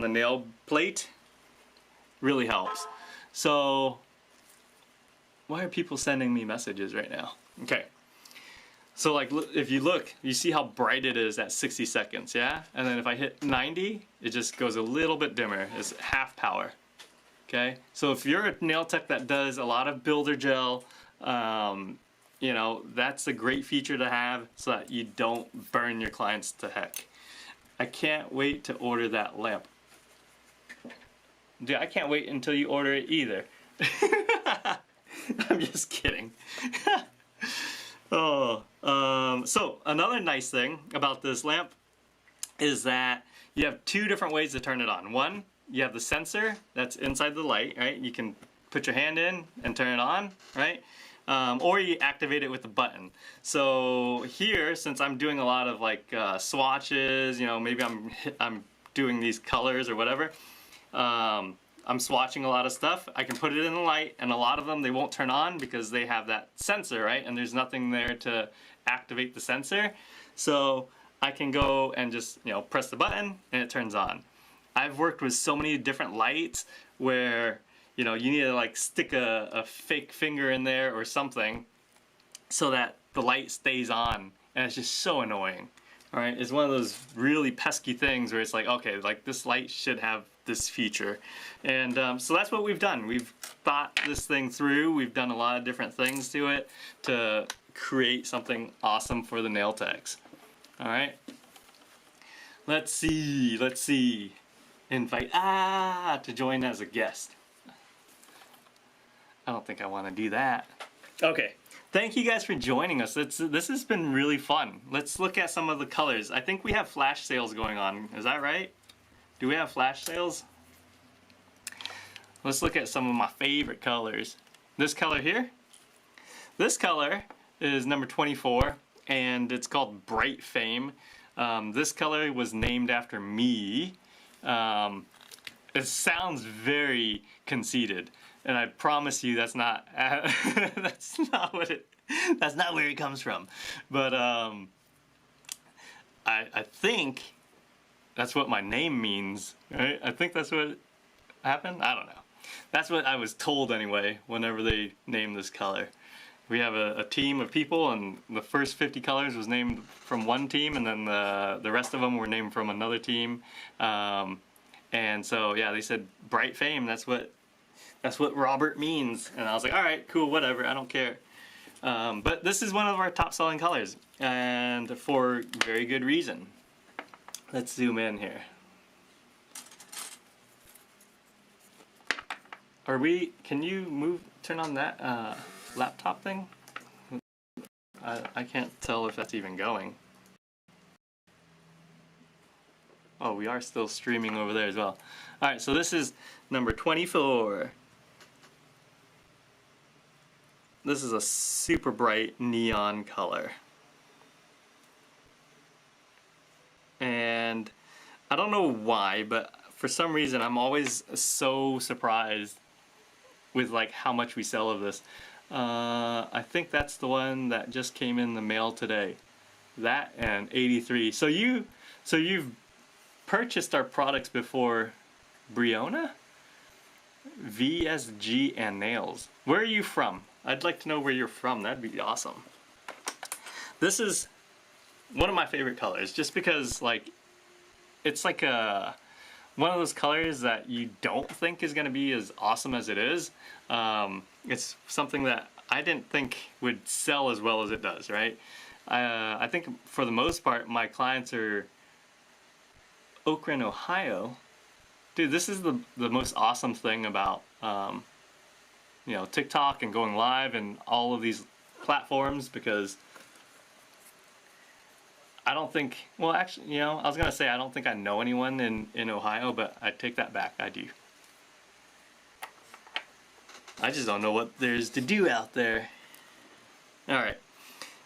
nail plate really helps. So why are people sending me messages right now? Okay. So like, if you look, you see how bright it is at 60 seconds, yeah? And then if I hit 90, it just goes a little bit dimmer. It's half power, okay? So if you're a nail tech that does a lot of builder gel, you know, that's a great feature to have so that you don't burn your clients to heck. I can't wait to order that lamp. Dude, I can't wait until you order it either. I'm just kidding. So another nice thing about this lamp is that you have 2 different ways to turn it on. One, you have the sensor that's inside the light, right? You can put your hand in and turn it on, right? Or you activate it with the button. So here, since I'm doing a lot of like swatches, you know, maybe I'm doing these colors or whatever, I'm swatching a lot of stuff. I can put it in the light, and a lot of them they won't turn on because they have that sensor, right? And there's nothing there to activate the sensor. So I can go and just, you know, press the button and it turns on. I've worked with so many different lights where, you know, you need to like stick a fake finger in there or something so that the light stays on, and it's just so annoying. All right, it's one of those really pesky things where it's like, okay, like this light should have this feature. And so that's what we've done. We've thought this thing through. We've done a lot of different things to it to create something awesome for the nail techs. All right, let's see. Invite to join as a guest. I don't think I want to do that. Okay. Thank you guys for joining us. This has been really fun. Let's look at some of the colors. I think we have flash sales going on. Is that right? Do we have flash sales? Let's look at some of my favorite colors. This color here. this color is number 24, and it's called Bright Fame. This color was named after me. It sounds very conceited, and I promise you that's not that's not what it that's not where it comes from. But I think that's what my name means, right? I think that's what happened. I don't know. That's what I was told anyway. Whenever they named this color, we have a team of people, and the first 50 colors was named from one team, and then the rest of them were named from another team. And so yeah, they said Bright Fame. That's what Robert means. And I was like, all right, cool, whatever. I don't care. But this is one of our top selling colors, and for very good reason. Let's zoom in here. Can you turn on that laptop thing? I can't tell if that's even going. Oh, we are still streaming over there as well. Alright, so this is number 24. This is a super bright neon color. And I don't know why, but for some reason I'm always so surprised with like how much we sell of this. I think that's the one that just came in the mail today. That and 83. So you've purchased our products before, Briona? VSG and Nails. Where are you from? I'd like to know where you're from. That'd be awesome. This is one of my favorite colors, just because like it's like one of those colors that you don't think is going to be as awesome as it is. It's something that I didn't think would sell as well as it does, right? I think for the most part my clients are Okran, Ohio. Dude, this is the most awesome thing about you know, TikTok and going live and all of these platforms, because I don't think, well actually, you know, I was gonna say I don't think I know anyone in Ohio, but I take that back, I do. I just don't know what there's to do out there. Alright,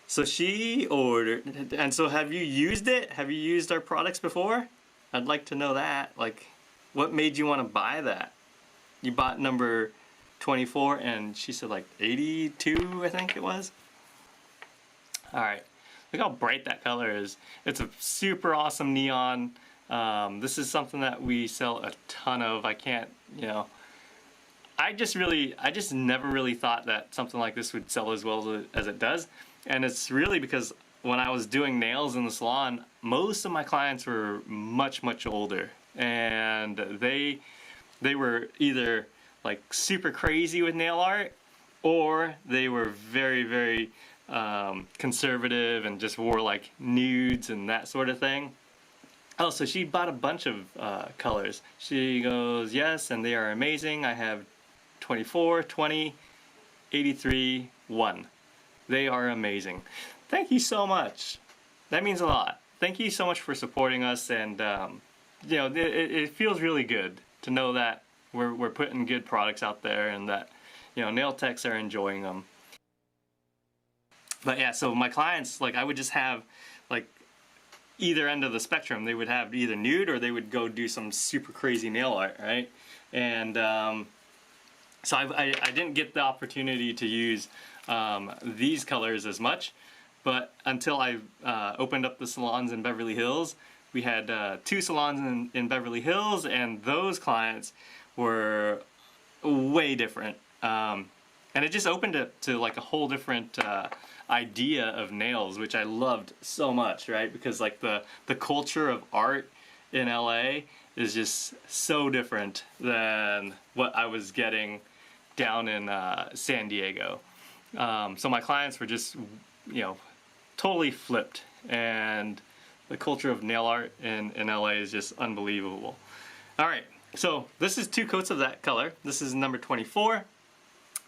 so she ordered, and so have you used it? Have you used our products before? I'd like to know that. Like, what made you want to buy that? You bought number 24 and she said like 82, I think it was. Alright, look how bright that color is. It's a super awesome neon. This is something that we sell a ton of. I can't, you know, I just never really thought that something like this would sell as well as it does. And it's really because when I was doing nails in the salon, most of my clients were much older, and they were either like super crazy with nail art, or they were very conservative and just wore like nudes and that sort of thing. Oh, so she bought a bunch of colors. She goes, yes, and they are amazing. I have 24, 20, 83, 1. They are amazing. Thank you so much. That means a lot. Thank you so much for supporting us, and you know, it feels really good to know that we're putting good products out there, and that, you know, nail techs are enjoying them. But yeah, so my clients, like, I would just have like either end of the spectrum. They would have either nude, or they would go do some super crazy nail art, right? And so I didn't get the opportunity to use these colors as much. But until I opened up the salons in Beverly Hills, we had 2 salons in Beverly Hills, and those clients were way different. And it just opened it to like a whole different idea of nails, which I loved so much, right? Because like the culture of art in LA is just so different than what I was getting down in San Diego. So my clients were just, you know, totally flipped, and the culture of nail art in LA is just unbelievable. Alright, so this is 2 coats of that color. This is number 24,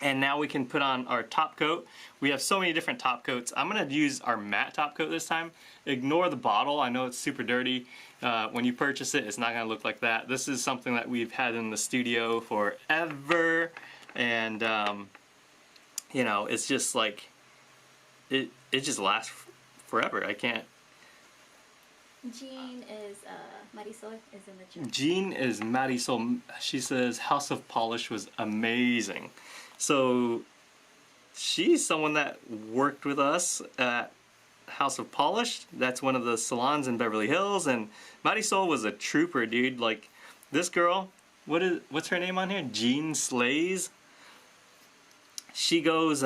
and now we can put on our top coat. We have so many different top coats. I'm going to use our matte top coat this time. Ignore the bottle, I know it's super dirty. When you purchase it, it's not going to look like that. This is something that we've had in the studio forever, and you know, it's just like it just lasts forever. I can't.
Jean is Marisol is in the chat.
Jean is Marisol. She says House of Polish was amazing. So she's someone that worked with us at House of Polish. That's one of the salons in Beverly Hills, and Marisol was a trooper, dude. Like this girl, what's her name on here? Jean Slays. She goes.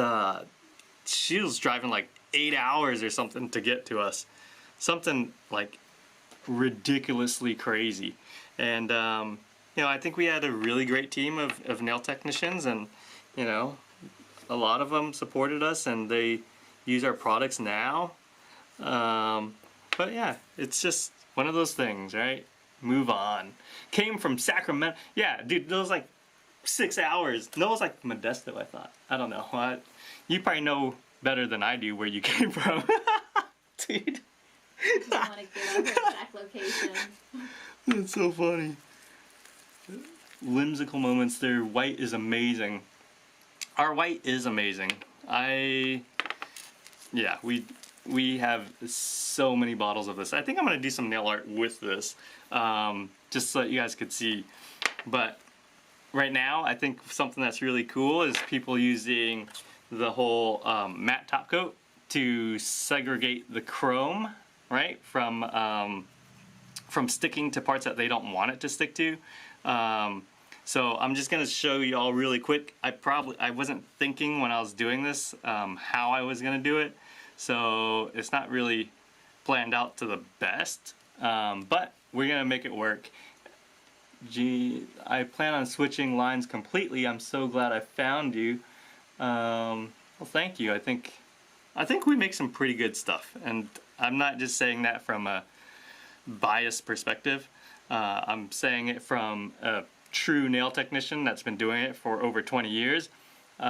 She was driving like 8 hours or something to get to us. Something like ridiculously crazy. And you know, I think we had a really great team of nail technicians, and you know, a lot of them supported us and they use our products now. But yeah, it's just one of those things, right? Move on. Came from Sacramento. Yeah, dude, those like 6 hours. No, it was like Modesto, I thought. I don't know. You probably know better than I do where you came from. Dude.
You want to get on her exact location.
That's so funny. Whimsical moments there. White is amazing. Our white is amazing. Yeah, we have so many bottles of this. I think I'm gonna do some nail art with this, just so that you guys could see. But right now, I think something that's really cool is people using the whole matte top coat to segregate the chrome, right, from sticking to parts that they don't want it to stick to. So I'm just gonna show you all really quick. I wasn't thinking when I was doing this how I was gonna do it, so it's not really planned out to the best, but we're gonna make it work. Gee, I plan on switching lines completely. I'm so glad I found you. Well, thank you. I think we make some pretty good stuff, and I'm not just saying that from a biased perspective. I'm saying it from a true nail technician that's been doing it for over 20 years. You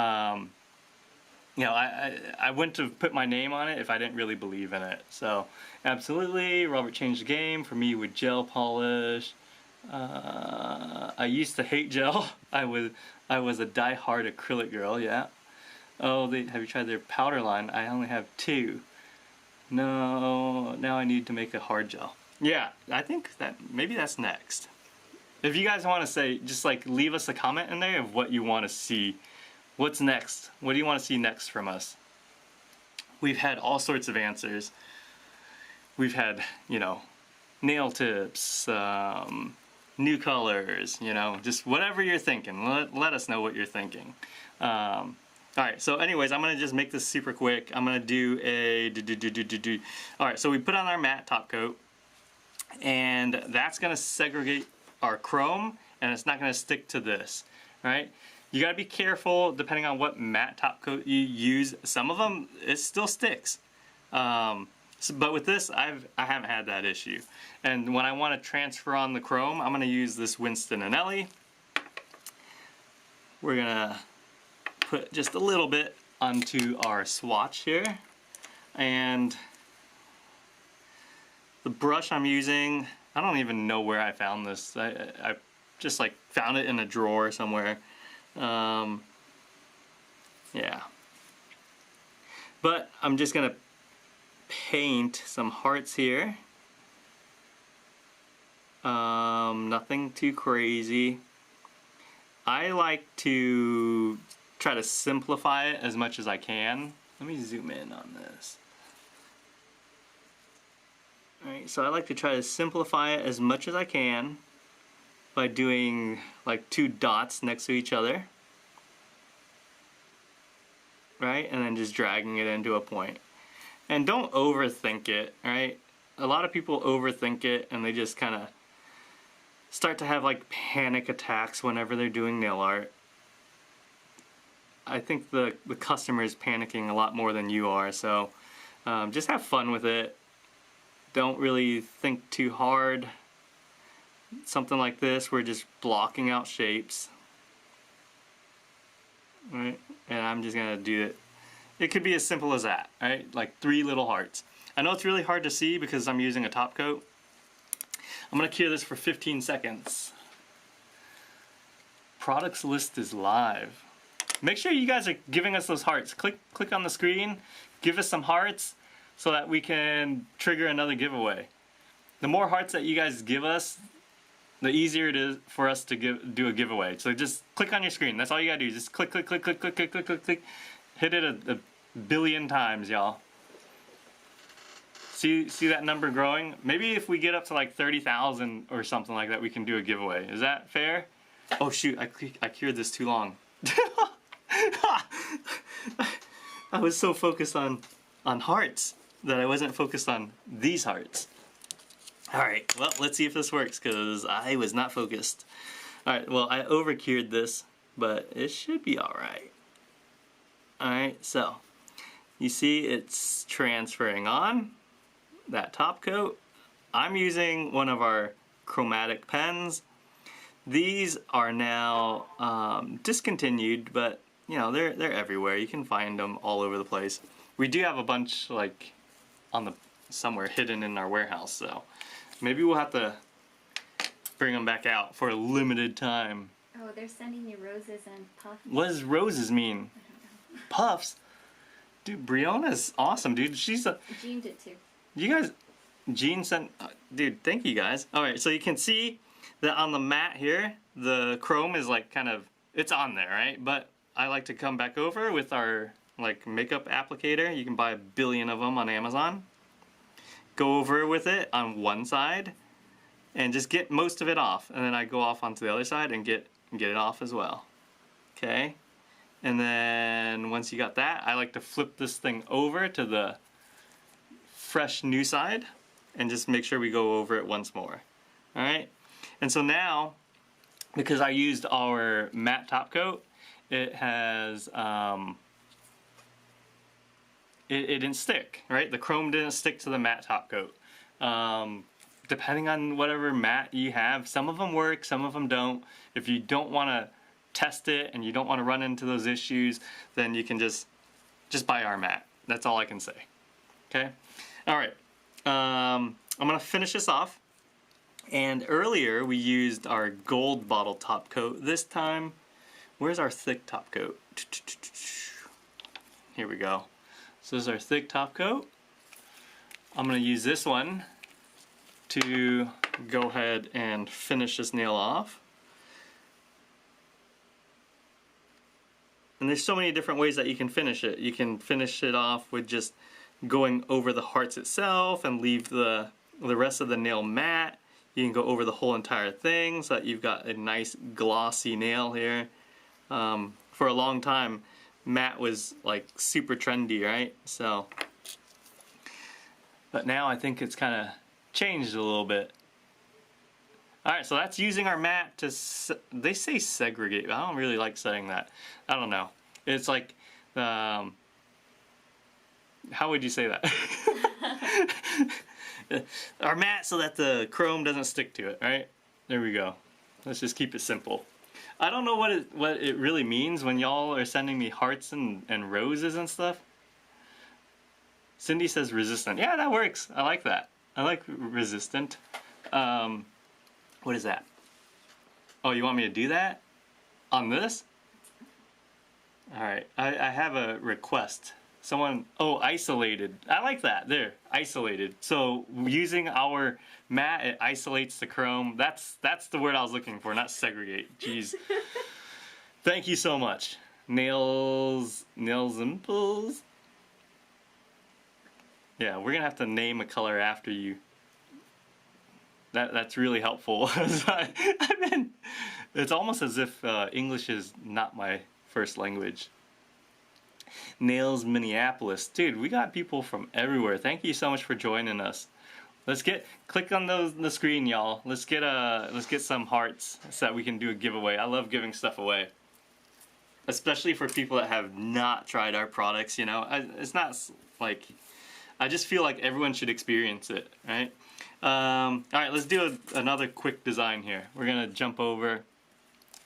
know, I wouldn't have put my name on it if I didn't really believe in it. So, absolutely, Robert changed the game for me with gel polish. I used to hate gel. I was a die-hard acrylic girl, yeah. Oh, have you tried their powder line? I only have 2. No, now I need to make a hard gel. Yeah, I think that maybe that's next. If you guys want to say, just like leave us a comment in there of what you want to see. What's next? What do you want to see next from us? We've had all sorts of answers. We've had, you know, nail tips, new colors, you know, just whatever you're thinking. Let us know what you're thinking. Alright, so anyways, I'm going to just make this super quick. I'm going to do a... Alright, so we put on our matte top coat, and that's going to segregate our chrome, and it's not going to stick to this, right? You got to be careful depending on what matte top coat you use. Some of them, it still sticks. But with this, I haven't had that issue. And when I want to transfer on the chrome, I'm going to use this Winston & Ellie. We're going to put just a little bit onto our swatch here. And the brush I'm using, I don't even know where I found this. I just like found it in a drawer somewhere. Yeah. But I'm just going to paint some hearts here. Nothing too crazy. I like to try to simplify it as much as I can. Let me zoom in on this. Alright, so I like to try to simplify it as much as I can by doing like 2 dots next to each other. Right? And then just dragging it into a point. And don't overthink it, right? A lot of people overthink it and they just kind of start to have like panic attacks whenever they're doing nail art. I think the customer is panicking a lot more than you are, so just have fun with it. Don't really think too hard. Something like this, we're just blocking out shapes. Right? And I'm just gonna do it. It could be as simple as that, right? Like 3 little hearts. I know it's really hard to see because I'm using a top coat. I'm gonna cure this for 15 seconds. Products list is live. Make sure you guys are giving us those hearts. Click on the screen, give us some hearts so that we can trigger another giveaway. The more hearts that you guys give us, the easier it is for us to do a giveaway. So just click on your screen. That's all you gotta do. Just click, click, click, click, click, click, click, click, click. Hit it a billion times, y'all. See that number growing? Maybe if we get up to like 30,000 or something like that, we can do a giveaway. Is that fair? Oh shoot, I cured this too long. I was so focused on hearts that I wasn't focused on these hearts. Alright, well, let's see if this works, because I was not focused. Alright, well, I over-cured this, but it should be alright. Alright, so, you see it's transferring on that top coat. I'm using one of our chromatic pens. These are now discontinued, but, you know, they're everywhere. You can find them all over the place. We do have a bunch, like, somewhere hidden in our warehouse, so maybe we'll have to bring them back out for a limited time.
Oh, they're sending you roses and puffs.
What does roses mean?
I don't know.
Puffs? Dude, Brianna's awesome, dude. She's a...
Jean did too.
You guys... Jean sent... dude, thank you guys. Alright, so you can see that on the mat here, the chrome is like kind of... It's on there, right? But I like to come back over with our like makeup applicator. You can buy 1 billion of them on Amazon. Go over with it on one side and just get most of it off, and then I go off onto the other side and get it off as well. Okay, and then once you got that, I like to flip this thing over to the fresh new side and just make sure we go over it once more. Alright, and so now, because I used our matte top coat, it has it didn't stick, right? The chrome didn't stick to the matte top coat. Depending on whatever matte you have, some of them work, some of them don't. If you don't want to test it and you don't want to run into those issues, then you can just buy our matte. That's all I can say. Okay? Alright. I'm going to finish this off. And earlier we used our gold bottle top coat. This time, where's our thick top coat? Here we go. So this is our thick top coat. I'm going to use this one to go ahead and finish this nail off. And there's so many different ways that you can finish it. You can finish it off with just going over the hearts itself and leave the rest of the nail matte. You can go over the whole entire thing so that you've got a nice glossy nail here. For a long time, matte was like super trendy, right? So, but now I think it's kind of changed a little bit. Alright, so that's using our matte to, they say segregate, but I don't really like saying that. I don't know. It's like, how would you say that? Our matte so that the chrome doesn't stick to it, right? There we go. Let's just keep it simple. I don't know what it really means when y'all are sending me hearts and roses and stuff. Cindy says resistant. Yeah, that works. I like that. I like resistant. What is that? Oh, you want me to do that? On this? Alright, I have a request. Someone, oh, isolated. I like that. There, isolated. So using our matte, it isolates the chrome. That's the word I was looking for, not segregate. Jeez. Thank you so much. Nails impulse. Yeah, we're gonna have to name a color after you. That's really helpful. It's almost as if English is not my first language. Nails Minneapolis. Dude, we got people from everywhere. Thank you so much for joining us. Click on the screen, y'all. Let's get some hearts so that we can do a giveaway. I love giving stuff away. Especially for people that have not tried our products, you know. It's not like, I just feel like everyone should experience it, right? Alright, let's do another quick design here. We're gonna jump over.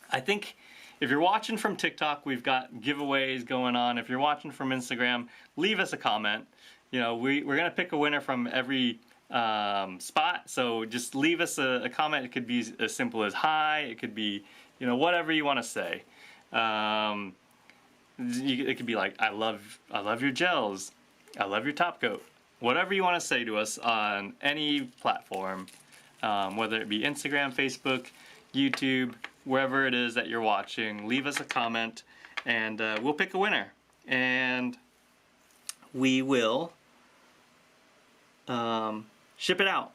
I think if you're watching from TikTok, we've got giveaways going on. If you're watching from Instagram, leave us a comment. You know, we're gonna pick a winner from every spot, so just leave us a comment. It could be as simple as hi, it could be, you know, whatever you want to say. It could be like, I love your gels. I love your top coat. Whatever you want to say to us on any platform, whether it be Instagram, Facebook, YouTube, wherever it is that you're watching, leave us a comment and we'll pick a winner. And we will ship it out,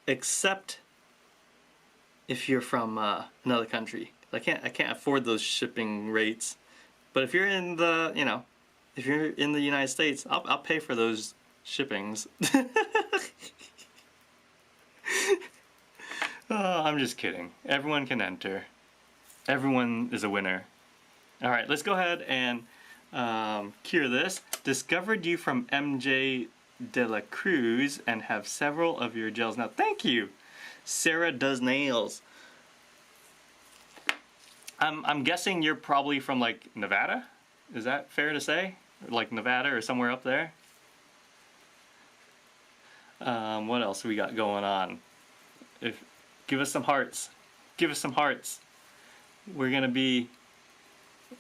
except if you're from another country. I can't afford those shipping rates. But if you're in the, if you're in the United States, I'll pay for those shippings. Oh, I'm just kidding. Everyone can enter. Everyone is a winner. All right, let's go ahead and cure this. Discovered you from MJ De La Cruz and have several of your gels now. Thank you. Sarah does nails. I'm guessing you're probably from like Nevada. Is that fair to say? Like Nevada or somewhere up there? What else we got going on? Give us some hearts. Give us some hearts. We're gonna be,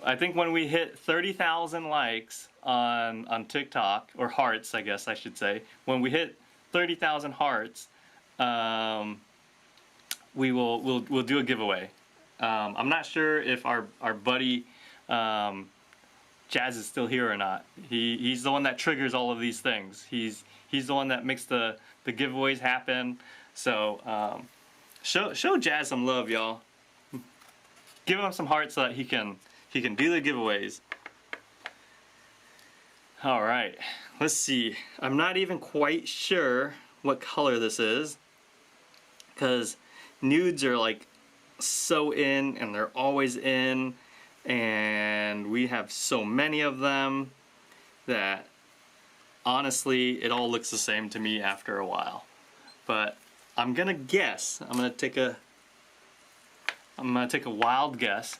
I think when we hit 30,000 likes on TikTok, or hearts I guess I should say, when we hit 30,000 hearts, we'll do a giveaway. I'm not sure if our buddy Jazz is still here or not. He's the one that triggers all of these things. He's the one that makes the giveaways happen. So show Jazz some love, y'all. Give him some hearts so that he can do the giveaways. All right, let's see. I'm not even quite sure what color this is, because nudes are like so in, and they're always in, and we have so many of them that honestly it all looks the same to me after a while. But I'm gonna guess. I'm gonna take a wild guess,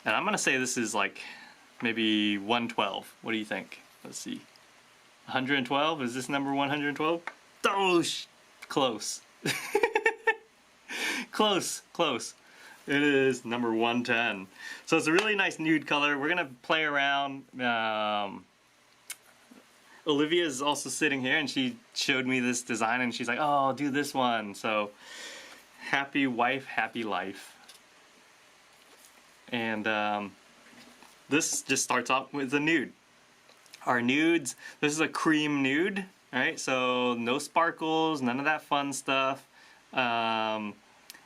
and I'm gonna say this is like maybe 112. What do you think? Let's see. 112? Is this number 112? Oh, close. Close. It is number 110. So it's a really nice nude color. We're gonna play around. Olivia is also sitting here, and she showed me this design, and she's like, "Oh, I'll do this one." So happy wife, happy life. And this just starts off with a nude. Our nudes. This is a cream nude, right? So no sparkles, none of that fun stuff.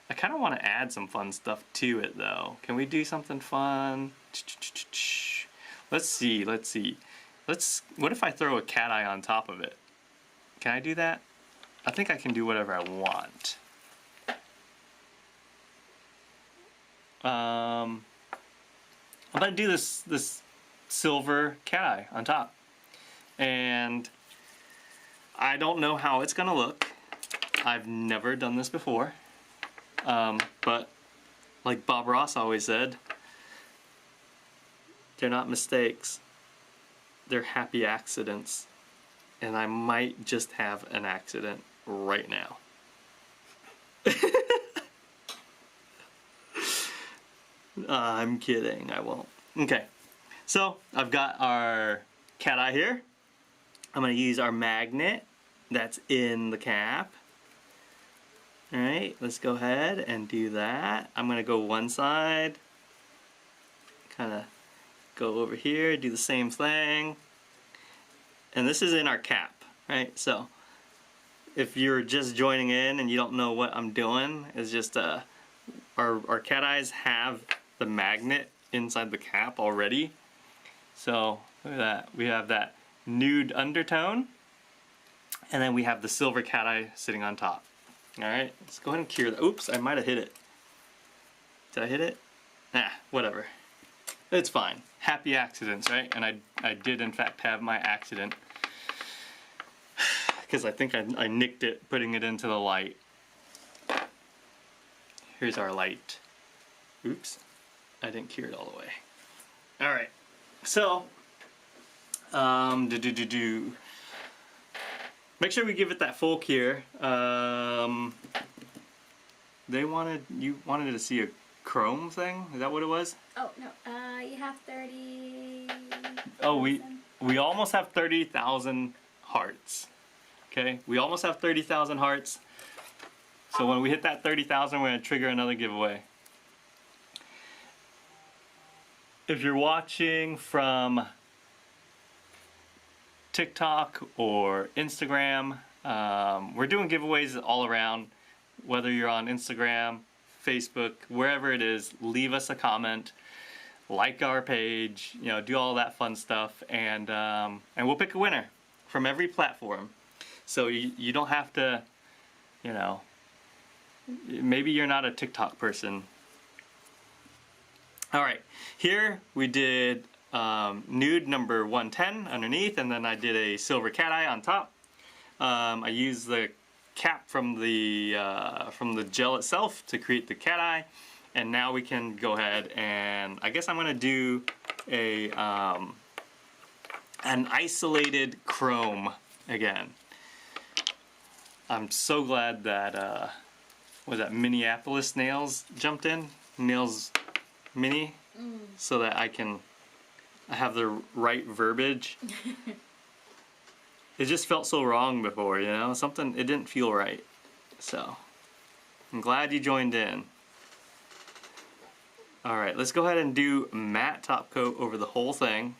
I kind of want to add some fun stuff to it though. Can we do something fun? Let's see. What if I throw a cat eye on top of it? Can I do that? I think I can do whatever I want. I'm gonna do this silver cat eye on top. And I don't know how it's gonna look. I've never done this before. But like Bob Ross always said, they're not mistakes, they're happy accidents. And I might just have an accident right now. I'm kidding, I won't. Okay, so I've got our cat eye here. I'm going to use our magnet that's in the cap. Alright, let's go ahead and do that. I'm going to go one side, kind of go over here, do the same thing. And this is in our cap, right? So if you're just joining in and you don't know what I'm doing, it's just our cat eyes have the magnet inside the cap already. So look at that. We have that nude undertone, and then we have the silver cat eye sitting on top. Alright, let's go ahead and cure that. Oops, I might have hit it. Did I hit it? Nah, whatever. It's fine. Happy accidents, right? And I did in fact have my accident. Because I think I nicked it putting it into the light. Here's our light. Oops, I didn't cure it all the way. Alright, so, make sure we give it that full cure. You wanted to see a chrome thing? Is that what it was?
Oh, no. You have 30...
Oh, we almost have 30,000 hearts. Okay, we almost have 30,000 hearts. So when we hit that 30,000, we're gonna trigger another giveaway. If you're watching from TikTok or Instagram, we're doing giveaways all around. Whether you're on Instagram, Facebook, wherever it is, leave us a comment, like our page, you know, do all that fun stuff, and we'll pick a winner from every platform. So you don't have to, you know, maybe you're not a TikTok person. All right, here we did nude number 110 underneath, and then I did a silver cat eye on top. I used the cap from the gel itself to create the cat eye, and now we can go ahead and I guess I'm gonna do a an isolated chrome again. I'm so glad that was that Minneapolis Nails jumped in, Nails Mini, so that I have the right verbiage. It just felt so wrong before, you know? It didn't feel right. So, I'm glad you joined in. Alright, let's go ahead and do matte top coat over the whole thing.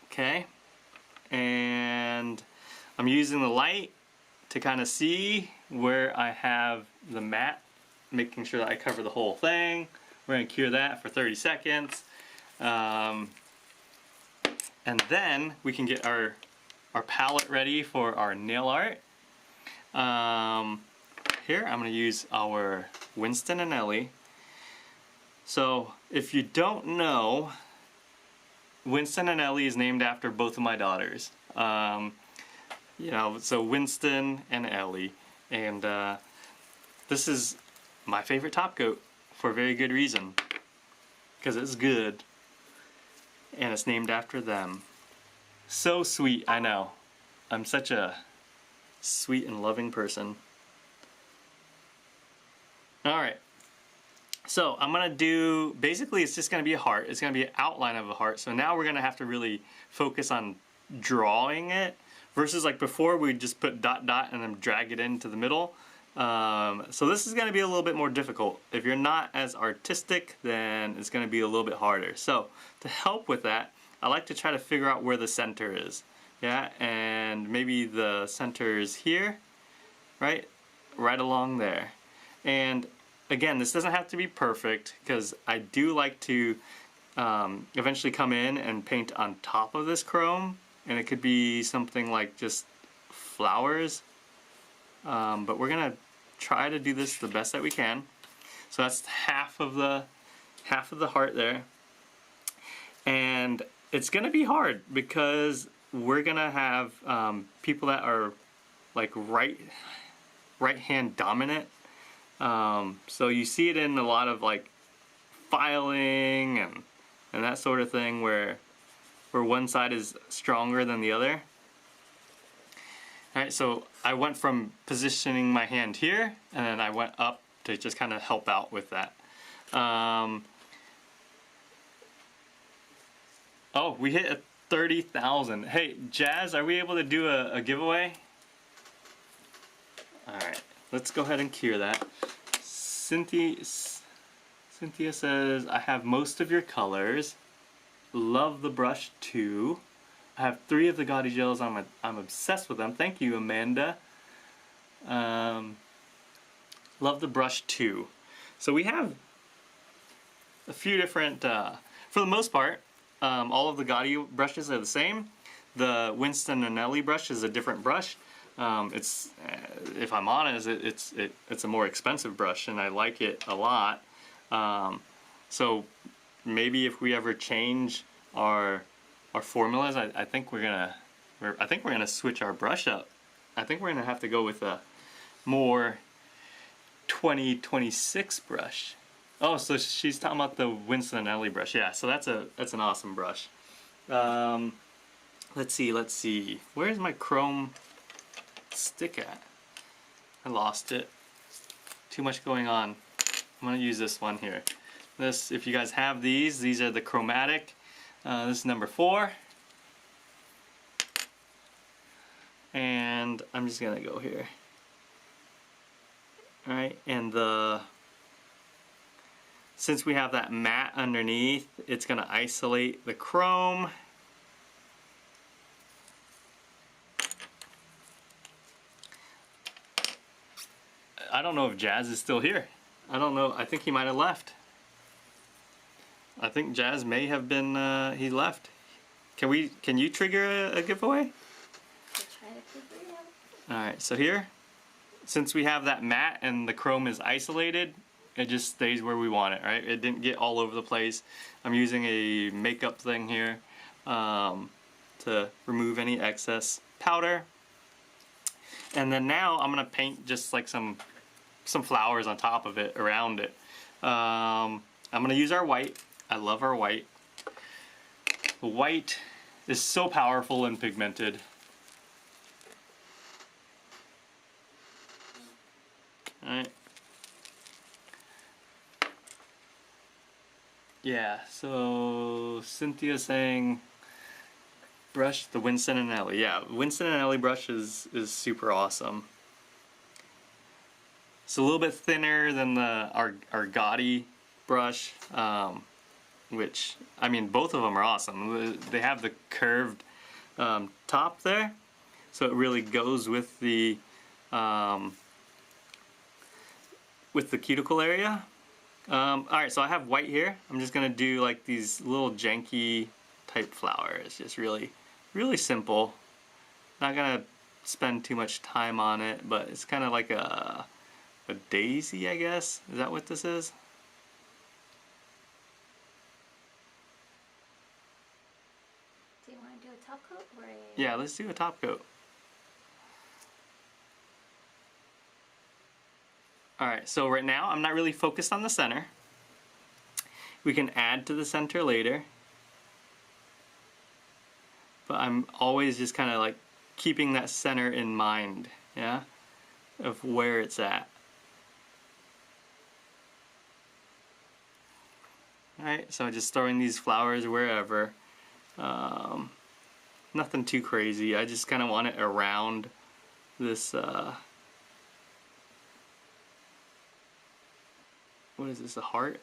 Okay. And I'm using the light to kind of see where I have the matte, making sure that I cover the whole thing. We're going to cure that for 30 seconds. And then we can get our palette ready for our nail art. Here I'm going to use our Winston and Ellie. So if you don't know, Winston and Ellie is named after both of my daughters. You know, so Winston and Ellie. And this is my favorite top coat for a very good reason. Because it's good. And it's named after them. So sweet, I know. I'm such a sweet and loving person. Alright. So I'm going to do, basically it's just going to be a heart. It's going to be an outline of a heart. So now we're going to have to really focus on drawing it. Versus like before we just put dot dot and then drag it into the middle. So this is going to be a little bit more difficult. If you're not as artistic, then it's going to be a little bit harder. So to help with that, I like to try to figure out where the center is. Yeah, and maybe the center is here, right? Right along there. And again, this doesn't have to be perfect because I do like to eventually come in and paint on top of this chrome. And it could be something like just flowers. But we're going to try to do this the best that we can. So that's half of the heart there. And it's going to be hard because we're going to have people that are like right hand dominant. So you see it in a lot of like filing and that sort of thing where one side is stronger than the other. Alright, so I went from positioning my hand here, and then I went up to just kind of help out with that. Oh, we hit a 30,000. Hey, Jazz, are we able to do a giveaway? Alright, let's go ahead and cure that. Cynthia says, I have most of your colors. Love the brush too. I have 3 of the Gotti gels. I'm obsessed with them. Thank you, Amanda. Love the brush too. So we have a few different, for the most part, all of the Gotti brushes are the same. The Winston and Ellie brush is a different brush. It's, if I'm honest, it's a more expensive brush, and I like it a lot. So maybe if we ever change our formulas, I think we're gonna switch our brush up. I think we're gonna have to go with a more 2026 brush. Oh, so she's talking about the Winston and Ellie brush. Yeah, so that's an awesome brush. Let's see. Where's my chrome stick at? I lost it. Too much going on. I'm gonna use this one here. This, if you guys have these are the chromatic. This is number 4. And I'm just gonna go here. Alright, and since we have that matte underneath, it's gonna isolate the chrome. I don't know if Jazz is still here. I don't know. I think he might have left. I think Jazz may have been, he left. Can you trigger a giveaway?
We'll try to figure it out.
Alright, so here, since we have that matte and the chrome is isolated, it just stays where we want it, right? It didn't get all over the place. I'm using a makeup thing here to remove any excess powder. And then now I'm gonna paint just like some flowers on top of it, around it. I'm gonna use our white. I love our white. The white is so powerful and pigmented. Alright. Yeah, so Cynthia's saying brush the Winston and Ellie. Yeah, Winston and Ellie brush is super awesome. It's a little bit thinner than our Gotti brush, which, I mean, both of them are awesome. They have the curved top there, so it really goes with the cuticle area. Alright, so I have white here. I'm just gonna do like these little janky type flowers. Just really, really simple. Not gonna spend too much time on it, but it's kind of like a daisy, I guess. Is that what this is?
Do you want to do a top coat or a...
Yeah, let's do a top coat. Alright, so right now I'm not really focused on the center. We can add to the center later. But I'm always just kind of like keeping that center in mind, yeah? Of where it's at. Alright, so just throwing these flowers wherever. Nothing too crazy. I just kind of want it around this, what is this, a heart?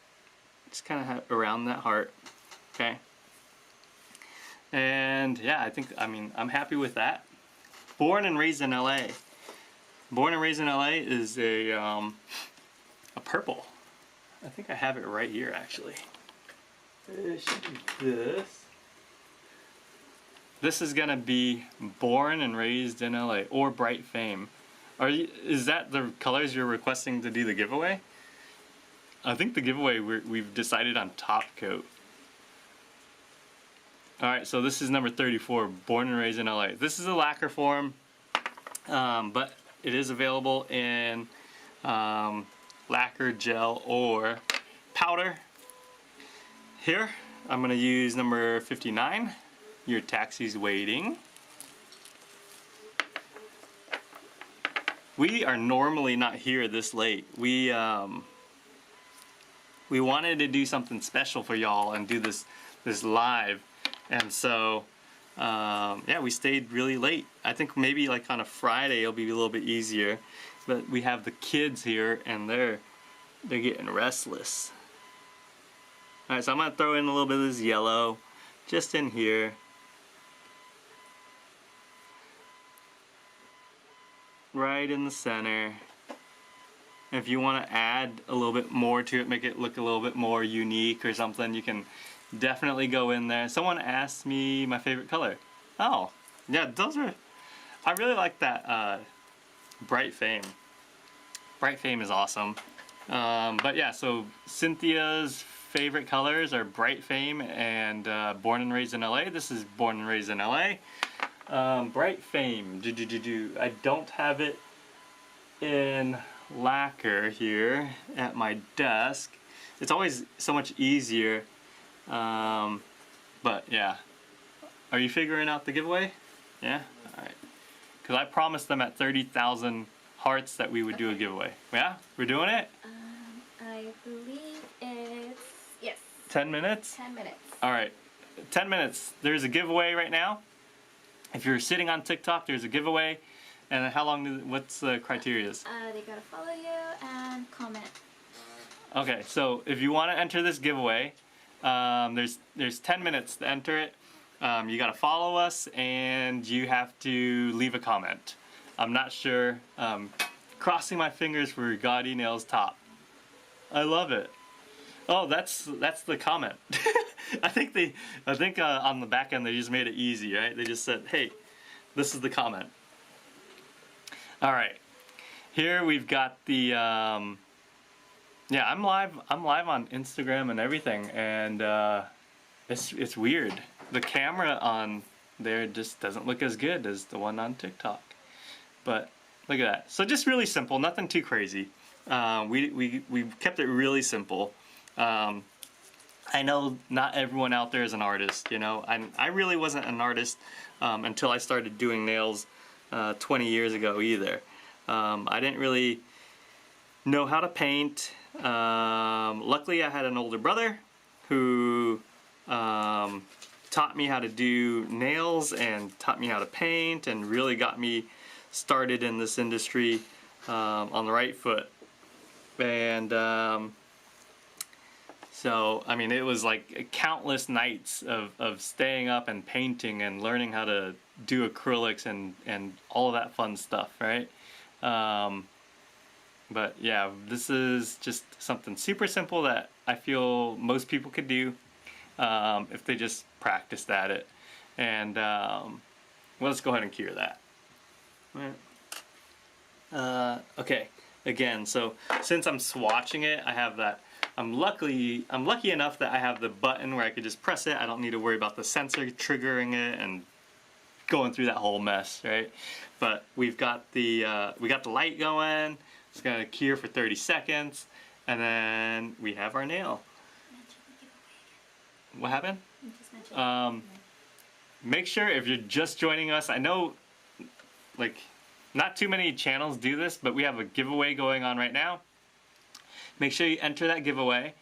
Just kind of around that heart. Okay. And yeah, I'm happy with that. Born and raised in LA. Born and raised in LA is a purple. I think I have it right here actually. It should be this. This is gonna be Born and Raised in LA or Bright Fame. Is that the colors you're requesting to do the giveaway? I think the giveaway we've decided on top coat. Alright, so this is number 34, Born and Raised in LA. This is a lacquer form, but it is available in lacquer, gel, or powder. Here, I'm going to use number 59, Your Taxi's Waiting. We are normally not here this late. We wanted to do something special for y'all and do this live, and so yeah, we stayed really late. I think maybe like on a Friday it'll be a little bit easier, but we have the kids here and they're getting restless. Alright, so I'm gonna throw in a little bit of this yellow just in here. Right in the center. If you want to add a little bit more to it, make it look a little bit more unique or something, you can definitely go in there. Someone asked me my favorite color. Oh, yeah, I really like that Bright Fame. Bright Fame is awesome. But yeah, so Cynthia's favorite colors are Bright Fame and Born and Raised in LA. This is Born and Raised in LA. Bright Fame. I don't have it in lacquer here at my desk. It's always so much easier. But yeah. Are you figuring out the giveaway? Yeah? Alright. Because I promised them at 30,000 hearts that we would do a giveaway. Yeah? We're doing it?
I believe it's... Yes.
10 minutes?
10 minutes.
Alright. 10 minutes. There's a giveaway right now. If you're sitting on TikTok, there's a giveaway. And how long, what's the criteria?
They gotta follow you and comment.
Okay, so if you want to enter this giveaway, there's 10 minutes to enter it. You gotta follow us and you have to leave a comment. I'm not sure. Crossing my fingers for Gotti Nails Top. I love it. Oh, that's the comment. I think on the back end they just made it easy, right? They just said, "Hey, this is the comment." All right. Here we've got the yeah, I'm live on Instagram and everything, and it's weird. The camera on there just doesn't look as good as the one on TikTok. But look at that. So just really simple, nothing too crazy. We kept it really simple. I know not everyone out there is an artist, you know. I really wasn't an artist until I started doing nails 20 years ago either. I didn't really know how to paint. Luckily I had an older brother who taught me how to do nails and taught me how to paint and really got me started in this industry on the right foot. And so, I mean, it was like countless nights of staying up and painting and learning how to do acrylics and all of that fun stuff, right? But yeah, this is just something super simple that I feel most people could do if they just practiced at it. And well, let's go ahead and cure that. Okay, again, so since I'm swatching it, I have that. I'm lucky enough that I have the button where I could just press it. I don't need to worry about the sensor triggering it and going through that whole mess, right? But we've got the light going. It's gonna cure for 30 seconds, and then we have our nail. What happened? Make sure if you're just joining us, I know like not too many channels do this, but we have a giveaway going on right now. Make sure you enter that giveaway.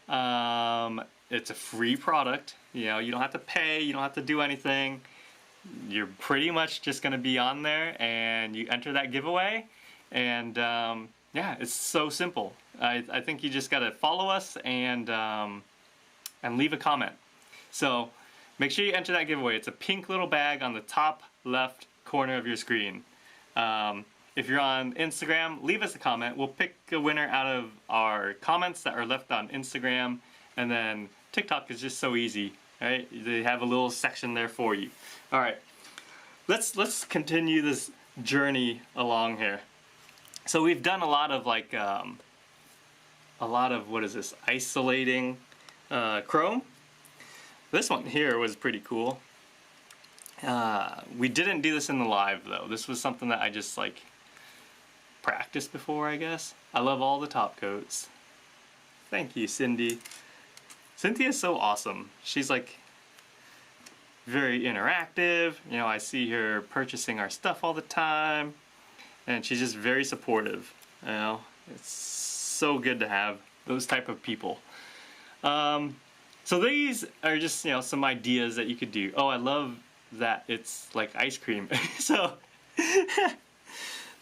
It's a free product. You know, you don't have to pay, you don't have to do anything. You're pretty much just gonna be on there and you enter that giveaway, and yeah, it's so simple. I think you just gotta follow us and leave a comment. So make sure you enter that giveaway. It's a pink little bag on the top left corner of your screen. If you're on Instagram, leave us a comment. We'll pick a winner out of our comments that are left on Instagram, and then TikTok is just so easy, right? They have a little section there for you. All right, let's continue this journey along here. So we've done a lot of like what is this, isolating chrome. This one here was pretty cool. We didn't do this in the live though. This was something that I just like practiced before, I guess. I love all the top coats. Thank you, Cindy. Cynthia's so awesome. She's like very interactive. You know, I see her purchasing our stuff all the time, and she's just very supportive. You know, it's so good to have those type of people. So these are just, you know, some ideas that you could do. Oh, I love that it's like ice cream. So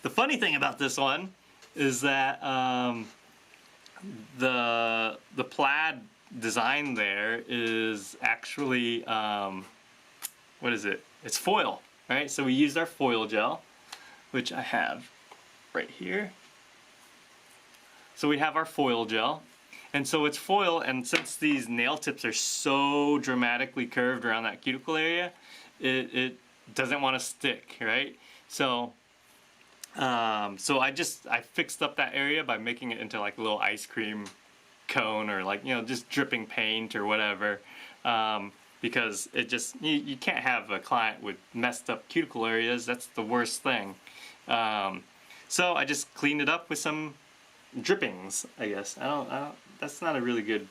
the funny thing about this one is that the plaid design there is actually what is it? It's foil, right? So we used our foil gel, which I have right here. So we have our foil gel, and so it's foil, and since these nail tips are so dramatically curved around that cuticle area, it doesn't want to stick, right? So I fixed up that area by making it into like a little ice cream cone, or like, you know, just dripping paint or whatever, because it just, you can't have a client with messed up cuticle areas. That's the worst thing. So I just cleaned it up with some drippings, I guess. I don't, that's not a really good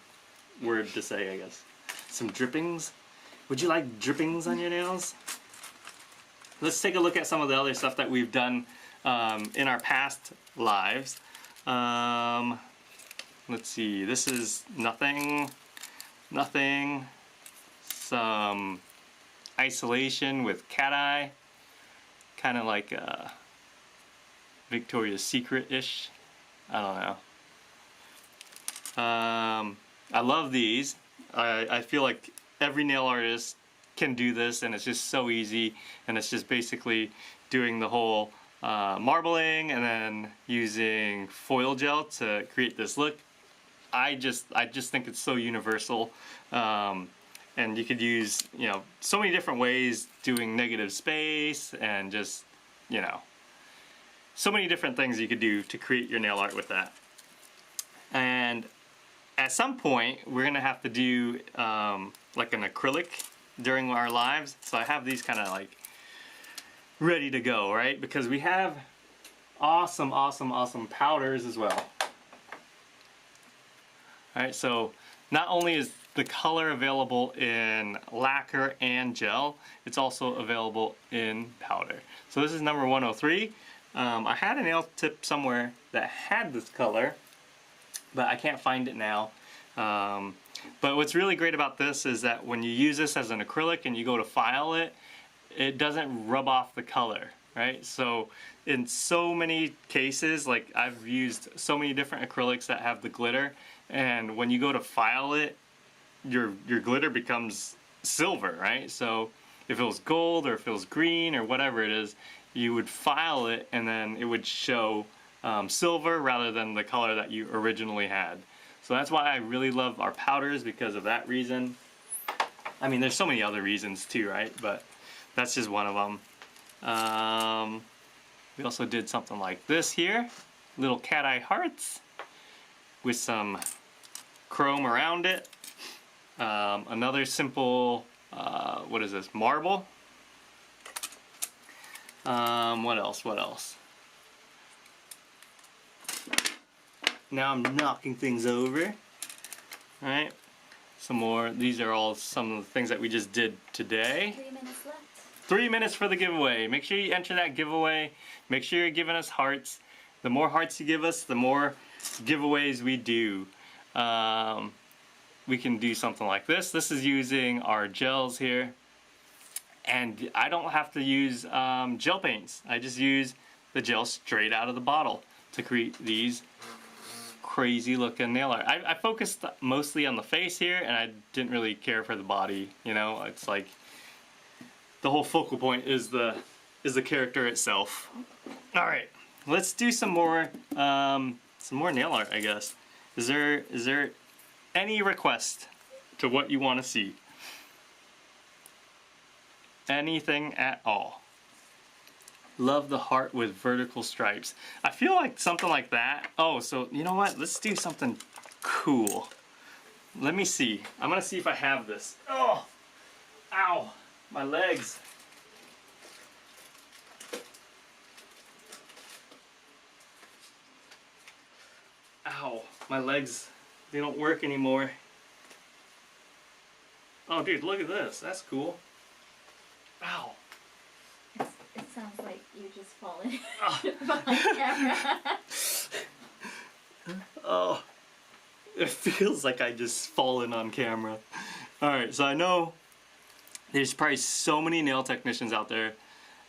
word to say, I guess. Some drippings. Would you like drippings on your nails? Let's take a look at some of the other stuff that we've done in our past lives. Let's see, this is nothing, some isolation with cat eye, kind of like Victoria's Secret-ish. I don't know. I love these. I feel like every nail artist can do this, and it's just so easy, and it's just basically doing the whole marbling and then using foil gel to create this look. I just think it's so universal, and you could use, you know, so many different ways, doing negative space and just, you know, so many different things you could do to create your nail art with that. And at some point we're gonna have to do like an acrylic during our lives, so I have these kind of like ready to go, right? Because we have awesome powders as well. Alright, so not only is the color available in lacquer and gel, it's also available in powder. So this is number 103. I had a nail tip somewhere that had this color, but I can't find it now. But what's really great about this is that when you use this as an acrylic and you go to file it, it doesn't rub off the color, right? So in so many cases, like I've used so many different acrylics that have the glitter, and when you go to file it, your glitter becomes silver, right? So if it was gold or if it was green or whatever it is, you would file it and then it would show silver rather than the color that you originally had. So that's why I really love our powders, because of that reason. I mean, there's so many other reasons too, right? But that's just one of them. We also did something like this here, little cat eye hearts with some chrome around it. Another simple, what is this, marble? What else? Now I'm knocking things over. Alright, some more. These are all some of the things that we just did today.
3 minutes left.
3 minutes for the giveaway. Make sure you enter that giveaway. Make sure you're giving us hearts. The more hearts you give us, the more giveaways we do. We can do something like this. This is using our gels here. And I don't have to use gel paints. I just use the gel straight out of the bottle to create these crazy looking nail art. I focused mostly on the face here, and I didn't really care for the body. You know, it's like the whole focal point is the character itself. All right, let's do some more nail art, I guess. Is there any request to what you want to see? Anything at all? Love the heart with vertical stripes. I feel like something like that. Oh, so you know what? Let's do something cool. Let me see. I'm gonna see if I have this. Oh, ow, my legs. Ow, my legs, they don't work anymore. Oh dude, look at this. That's cool. Ow.
It sounds like you just fallen behind camera.
Oh, it feels like I just fallen on camera. Alright, so I know there's probably so many nail technicians out there.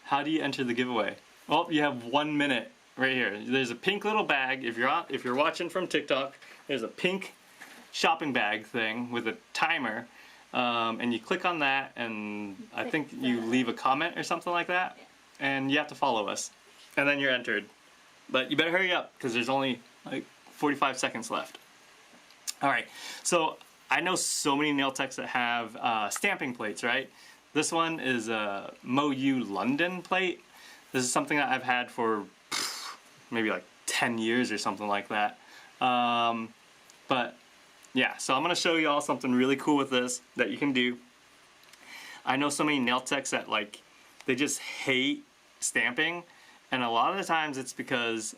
How do you enter the giveaway? Well, you have 1 minute right here. There's a pink little bag. If you're watching from TikTok, there's a pink shopping bag thing with a timer. And you click on that, and I think you leave a comment or something like that, and you have to follow us, and then you're entered. But you better hurry up, because there's only like 45 seconds left. Alright, so I know so many nail techs that have stamping plates, right? This one is a MoU London plate. This is something that I've had for maybe like 10 years or something like that. But yeah, so I'm going to show you all something really cool with this that you can do. I know so many nail techs that like, they just hate stamping, and a lot of the times it's because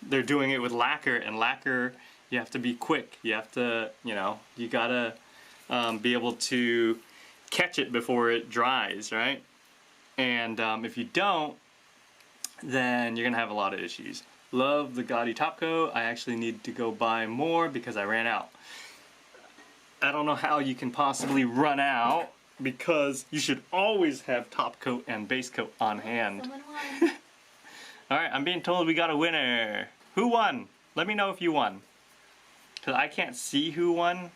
they're doing it with lacquer, and lacquer, you have to be quick. You have to, you know, you gotta be able to catch it before it dries, right? And if you don't, then you're gonna have a lot of issues. Love the Gotti top coat. I actually need to go buy more because I ran out. I don't know how you can possibly run out because you should always have top coat and base coat on hand.
Someone won.
Alright, I'm being told we got a winner. Who won? Let me know if you won. Because I can't see who won.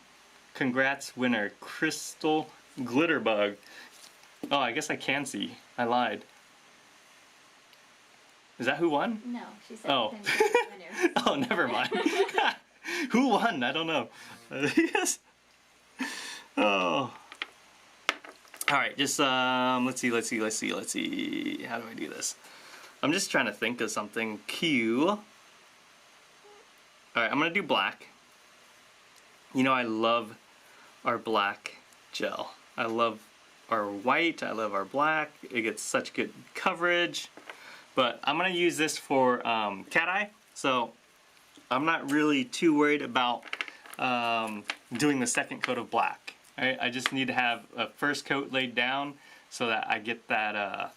Congrats, winner. Crystal Glitterbug. Oh, I guess I can see. I lied. Is that who won?
No, she said
Oh.
winner.
Oh, never mind. Who won? I don't know. Yes. Oh. Alright, just, let's see. How do I do this? I'm just trying to think of something cute. Alright, I'm gonna do black. You know, I love our black gel. I love our white, I love our black. It gets such good coverage. But I'm gonna use this for cat eye. So I'm not really too worried about doing the second coat of black. Right? I just need to have a first coat laid down so that I get that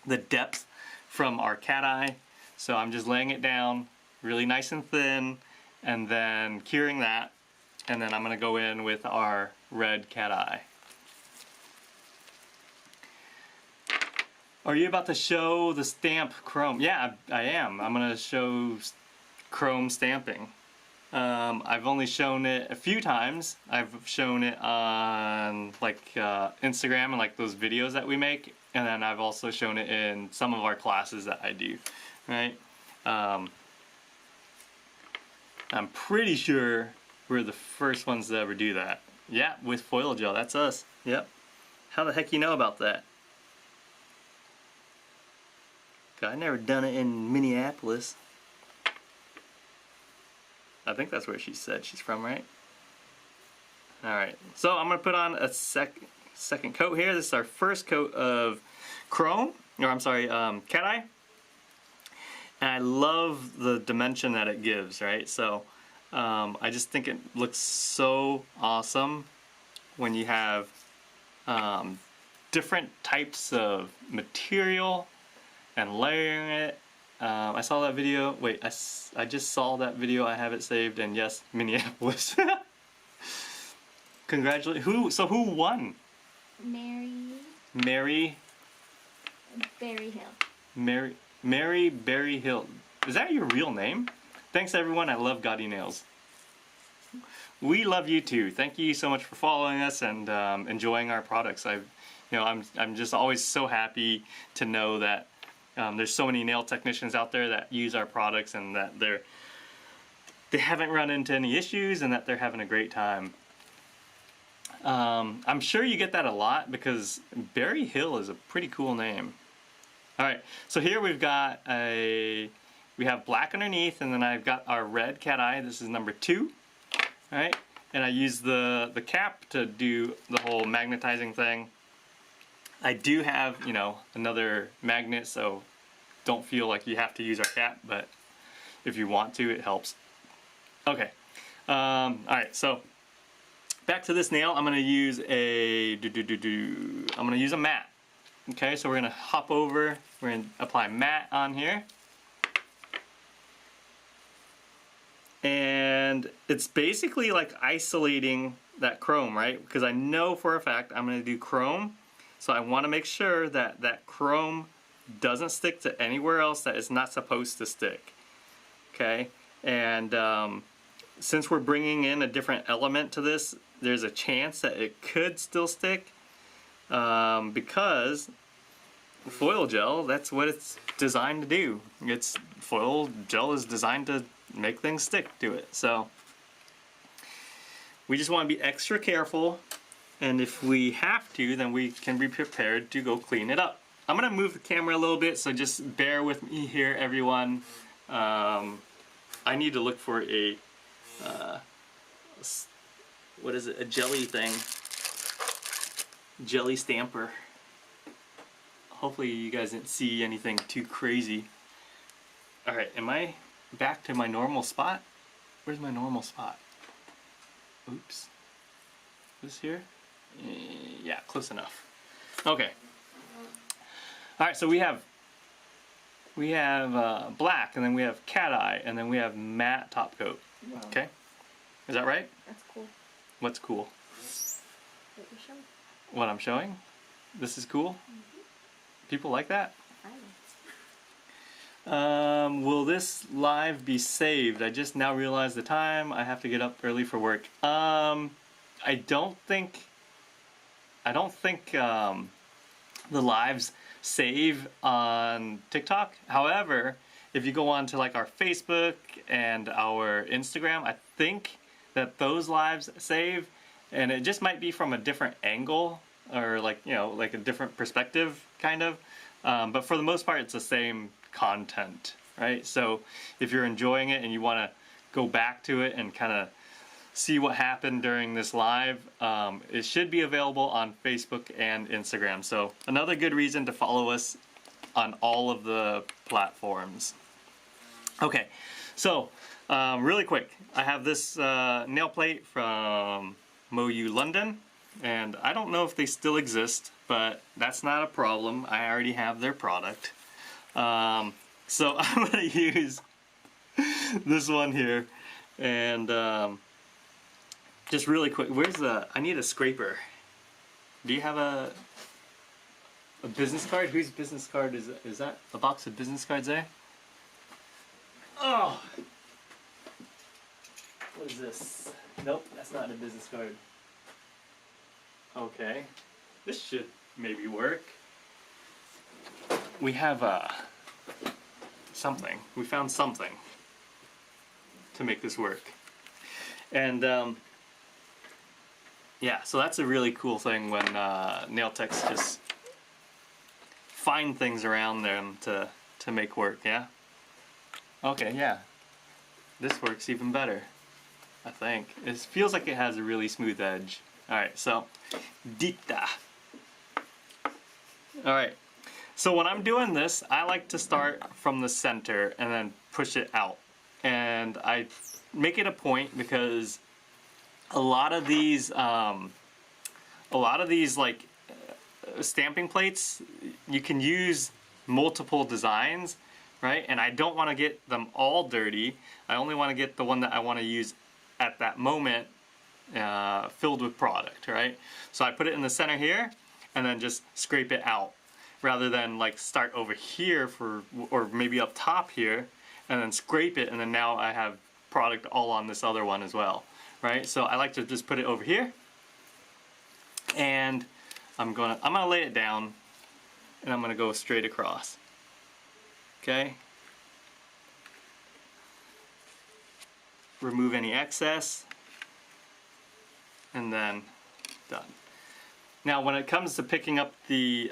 the depth from our cat eye. So I'm just laying it down really nice and thin and then curing that, and then I'm gonna go in with our red cat eye. Are you about to show the stamp chrome? Yeah, I am. I'm gonna show chrome stamping. I've only shown it a few times. I've shown it on like Instagram and like those videos that we make, and then I've also shown it in some of our classes that I do, right? I'm pretty sure we're the first ones to ever do that. Yeah, with foil gel, that's us. Yep. How the heck you know about that? I never done it in Minneapolis. I think that's where she said she's from, right? Alright, so I'm going to put on a second coat here. This is our first coat of chrome, or I'm sorry, cat eye. And I love the dimension that it gives, right? So I just think it looks so awesome when you have different types of material and layering it. I saw that video. Wait, I just saw that video. I have it saved, and yes, Minneapolis. Congratulations. So who won?
Mary Berry Hill.
Mary Berry Hill. Is that your real name? Thanks everyone. I love Gotti Nails. We love you too. Thank you so much for following us and enjoying our products. I'm just always so happy to know that there's so many nail technicians out there that use our products and that they haven't run into any issues and that they're having a great time. I'm sure you get that a lot because Berry Hill is a pretty cool name. Alright, so here we have black underneath, and then I've got our red cat eye. This is number 2. Alright, and I use the cap to do the whole magnetizing thing. I do have, another magnet, so don't feel like you have to use our cap, but if you want to, it helps. Okay, alright, so back to this nail. I'm going to use a matte. Okay, so we're going to hop over, we're going to apply matte on here. And it's basically like isolating that chrome, right? Because I know for a fact I'm going to do chrome. So I want to make sure that that chrome doesn't stick to anywhere else that it's not supposed to stick. Okay, and since we're bringing in a different element to this, there's a chance that it could still stick because foil gel, that's what it's designed to do. Foil gel is designed to make things stick to it. So we just want to be extra careful. And if we have to, then we can be prepared to go clean it up. I'm going to move the camera a little bit, so just bear with me here, everyone. I need to look for a, what is it, a jelly thing. Jelly stamper. Hopefully you guys didn't see anything too crazy. Alright, am I back to my normal spot? Where's my normal spot? Oops. This here? Yeah, close enough. Okay. Alright, so we have black, and then we have cat eye, and then we have matte top coat.
Wow.
Okay? Is that right?
That's cool.
What's cool?
What you're showing.
What I'm showing? This is cool? People like that?
I know.
Will this live be saved? I just now realized the time. I have to get up early for work. I don't think the lives save on TikTok. However, if you go on to like our Facebook and our Instagram, I think that those lives save, and it just might be from a different angle or like, you know, like a different perspective kind of. But for the most part, it's the same content, right? So if you're enjoying it and you want to go back to it and kind of see what happened during this live, it should be available on Facebook and Instagram. So another good reason to follow us on all of the platforms. Okay, so really quick, I have this nail plate from MoU London, and I don't know if they still exist, but that's not a problem. I already have their product. So I'm gonna use this one here, and just really quick, I need a scraper. Do you have a business card? Whose business card is that? A box of business cards there? Oh! What is this? Nope, that's not a business card. Okay. This should maybe work. We have something. We found something to make this work. And yeah, so that's a really cool thing when nail techs just find things around them to make work, yeah? Okay, yeah. This works even better, I think. It feels like it has a really smooth edge. Alright, so, dita. Alright, so when I'm doing this, I like to start from the center and then push it out. And I make it a point because a lot of these like stamping plates, you can use multiple designs, right? And I don't want to get them all dirty. I only want to get the one that I want to use at that moment filled with product, right? So I put it in the center here and then just scrape it out rather than like start over here or maybe up top here and then scrape it, and then now I have product all on this other one as well, right? So I like to just put it over here, and I'm gonna lay it down, and I'm gonna go straight across. Okay. Remove any excess, and then done. Now, when it comes to picking up the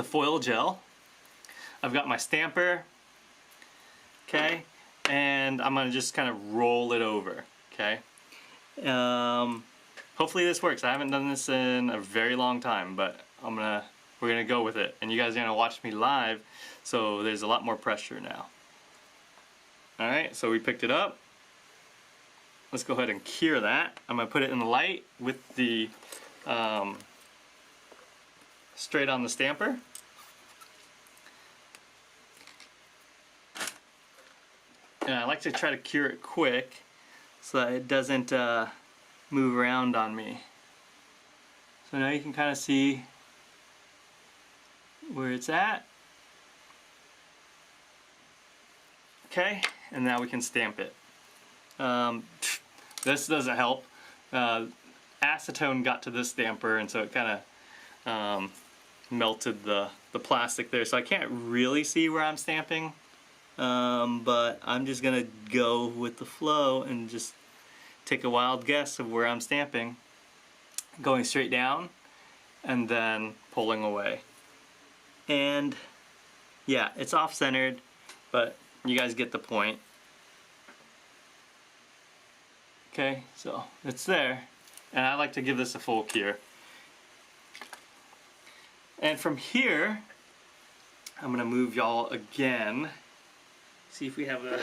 foil gel, I've got my stamper. Okay, and I'm gonna just kind of roll it over. Okay. Hopefully this works. I haven't done this in a very long time, but we're gonna go with it, and you guys are gonna watch me live, so there's a lot more pressure now. All right, so we picked it up. Let's go ahead and cure that. I'm gonna put it in the light with the straight on the stamper. And I like to try to cure it quick so that it doesn't move around on me. So now you can kind of see where it's at. Okay, and now we can stamp it. This doesn't help. Acetone got to this stamper, and so it kind of melted the plastic there, so I can't really see where I'm stamping. But I'm just gonna go with the flow and just take a wild guess of where I'm stamping. Going straight down and then pulling away. And yeah, it's off-centered, but you guys get the point. Okay, so it's there, and I like to give this a full cure. And from here, I'm gonna move y'all again. See if we have a...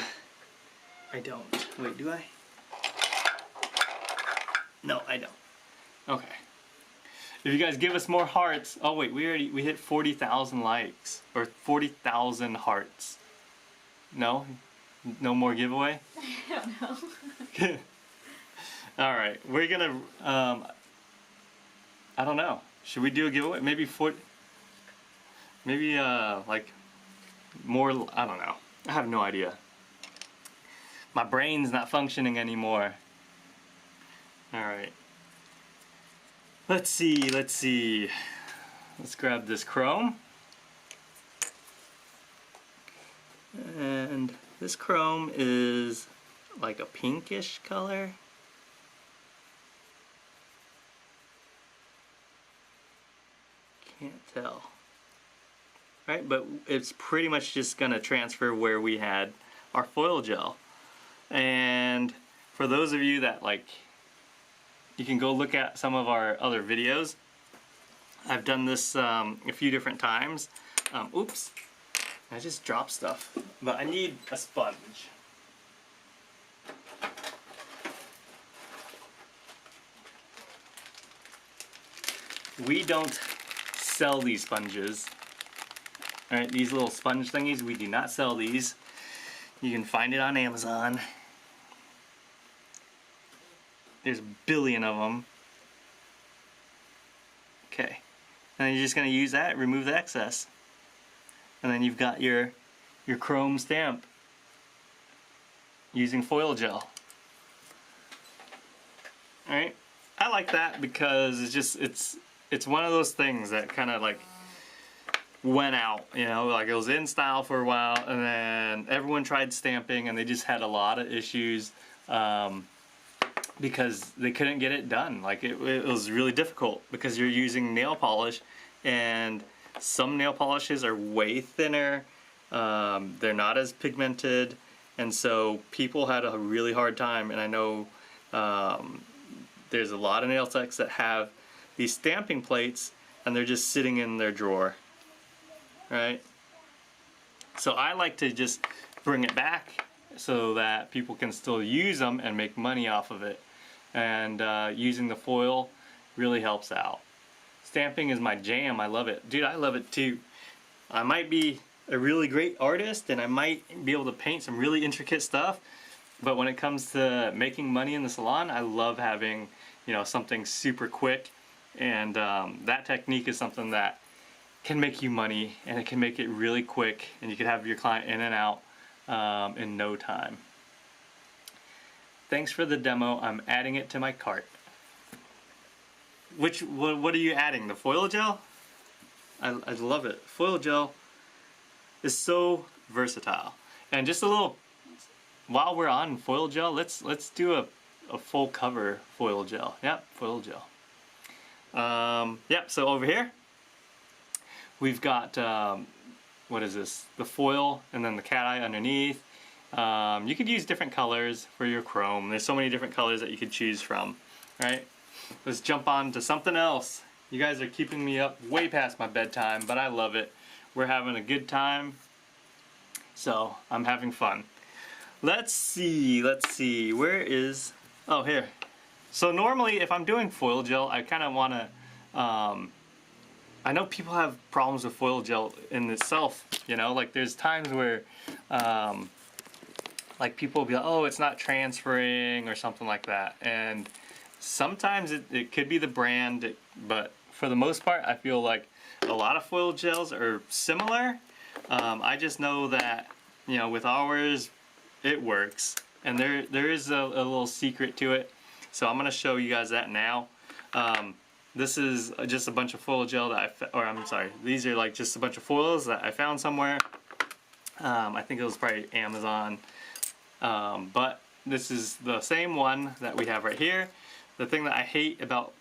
I don't. Wait, do I? No, I don't. Okay. If you guys give us more hearts... Oh wait, we hit 40,000 likes. Or 40,000 hearts. No? No more giveaway?
I don't know.
All right, we're gonna. I don't know. Should we do a giveaway? Maybe maybe like more. I don't know. I have no idea. My brain's not functioning anymore. All right. Let's see. Let's see. Let's grab this chrome. And this chrome is like a pinkish color. Can't tell. Right, but it's pretty much just gonna transfer where we had our foil gel. And for those of you that like, you can go look at some of our other videos. I've done this a few different times. Oops, I just dropped stuff. But I need a sponge. We don't sell these sponges. Alright, these little sponge thingies, we do not sell these. You can find it on Amazon. There's a billion of them. Okay. And you're just going to use that, remove the excess. And then you've got your chrome stamp using foil gel. Alright. I like that because it's one of those things that kind of like went out, you know, like it was in style for a while, and then everyone tried stamping and they just had a lot of issues because they couldn't get it done. Like it was really difficult because you're using nail polish, and some nail polishes are way thinner, they're not as pigmented, and so people had a really hard time. And I know there's a lot of nail techs that have these stamping plates and they're just sitting in their drawer. Right? So I like to just bring it back so that people can still use them and make money off of it. And using the foil really helps out. Stamping is my jam. I love it. Dude, I love it too. I might be a really great artist and I might be able to paint some really intricate stuff, but when it comes to making money in the salon, I love having, you know, something super quick. And that technique is something that can make you money, and it can make it really quick, and you can have your client in and out in no time. Thanks for the demo. I'm adding it to my cart. What are you adding? The foil gel? I love it. Foil gel is so versatile. And just a little, while we're on foil gel, let's do a full cover foil gel. Yep, foil gel. Yep, so over here we've got, what is this? The foil and then the cat eye underneath. You could use different colors for your chrome. There's so many different colors that you could choose from, right? Let's jump on to something else. You guys are keeping me up way past my bedtime, but I love it. We're having a good time, so I'm having fun. Let's see, where is, oh, here. So normally if I'm doing foil gel, I kind of want to, I know people have problems with foil gel in itself, you know, like there's times where like people will be like, oh, it's not transferring or something like that, and sometimes it could be the brand, but for the most part I feel like a lot of foil gels are similar. I just know that, you know, with ours it works, and there is a little secret to it, so I'm going to show you guys that now. This is just a bunch of foil gel that these are like just a bunch of foils that I found somewhere. I think it was probably Amazon. But this is the same one that we have right here. The thing that I hate about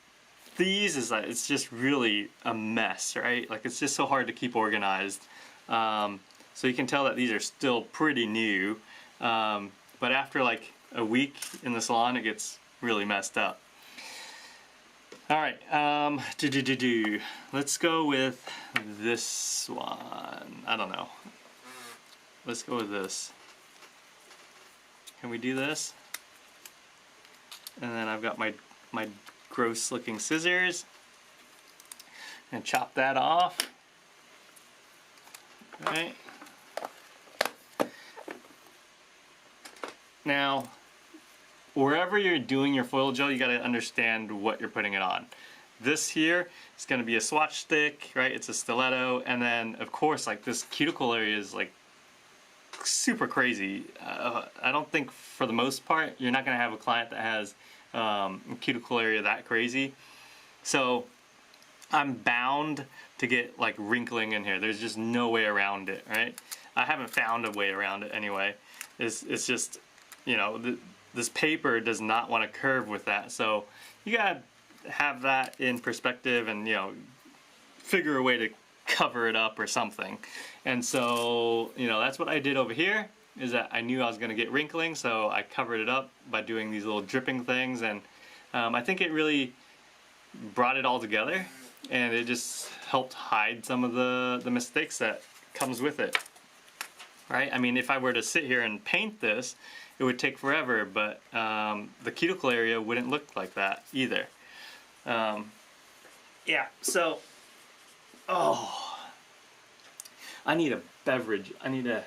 these is that it's just really a mess, right? Like it's just so hard to keep organized. So you can tell that these are still pretty new. But after like a week in the salon, it gets really messed up. Alright, let's go with this one. I don't know. Let's go with this. Can we do this? And then I've got my gross looking scissors. And chop that off. Alright. Now, wherever you're doing your foil gel, you got to understand what you're putting it on. This here is going to be a swatch stick, right? It's a stiletto, and then of course, like this cuticle area is like super crazy. I don't think for the most part you're not going to have a client that has a cuticle area that crazy. So I'm bound to get like wrinkling in here. There's just no way around it, right? I haven't found a way around it anyway. It's just, you know, this paper does not want to curve with that. So you gotta have that in perspective and, you know, figure a way to cover it up or something. And so, you know, that's what I did over here, is that I knew I was gonna get wrinkling, so I covered it up by doing these little dripping things, and I think it really brought it all together, and it just helped hide some of the mistakes that comes with it, right? I mean, if I were to sit here and paint this, it would take forever, but the cuticle area wouldn't look like that either. Yeah, so, I need a beverage. I need a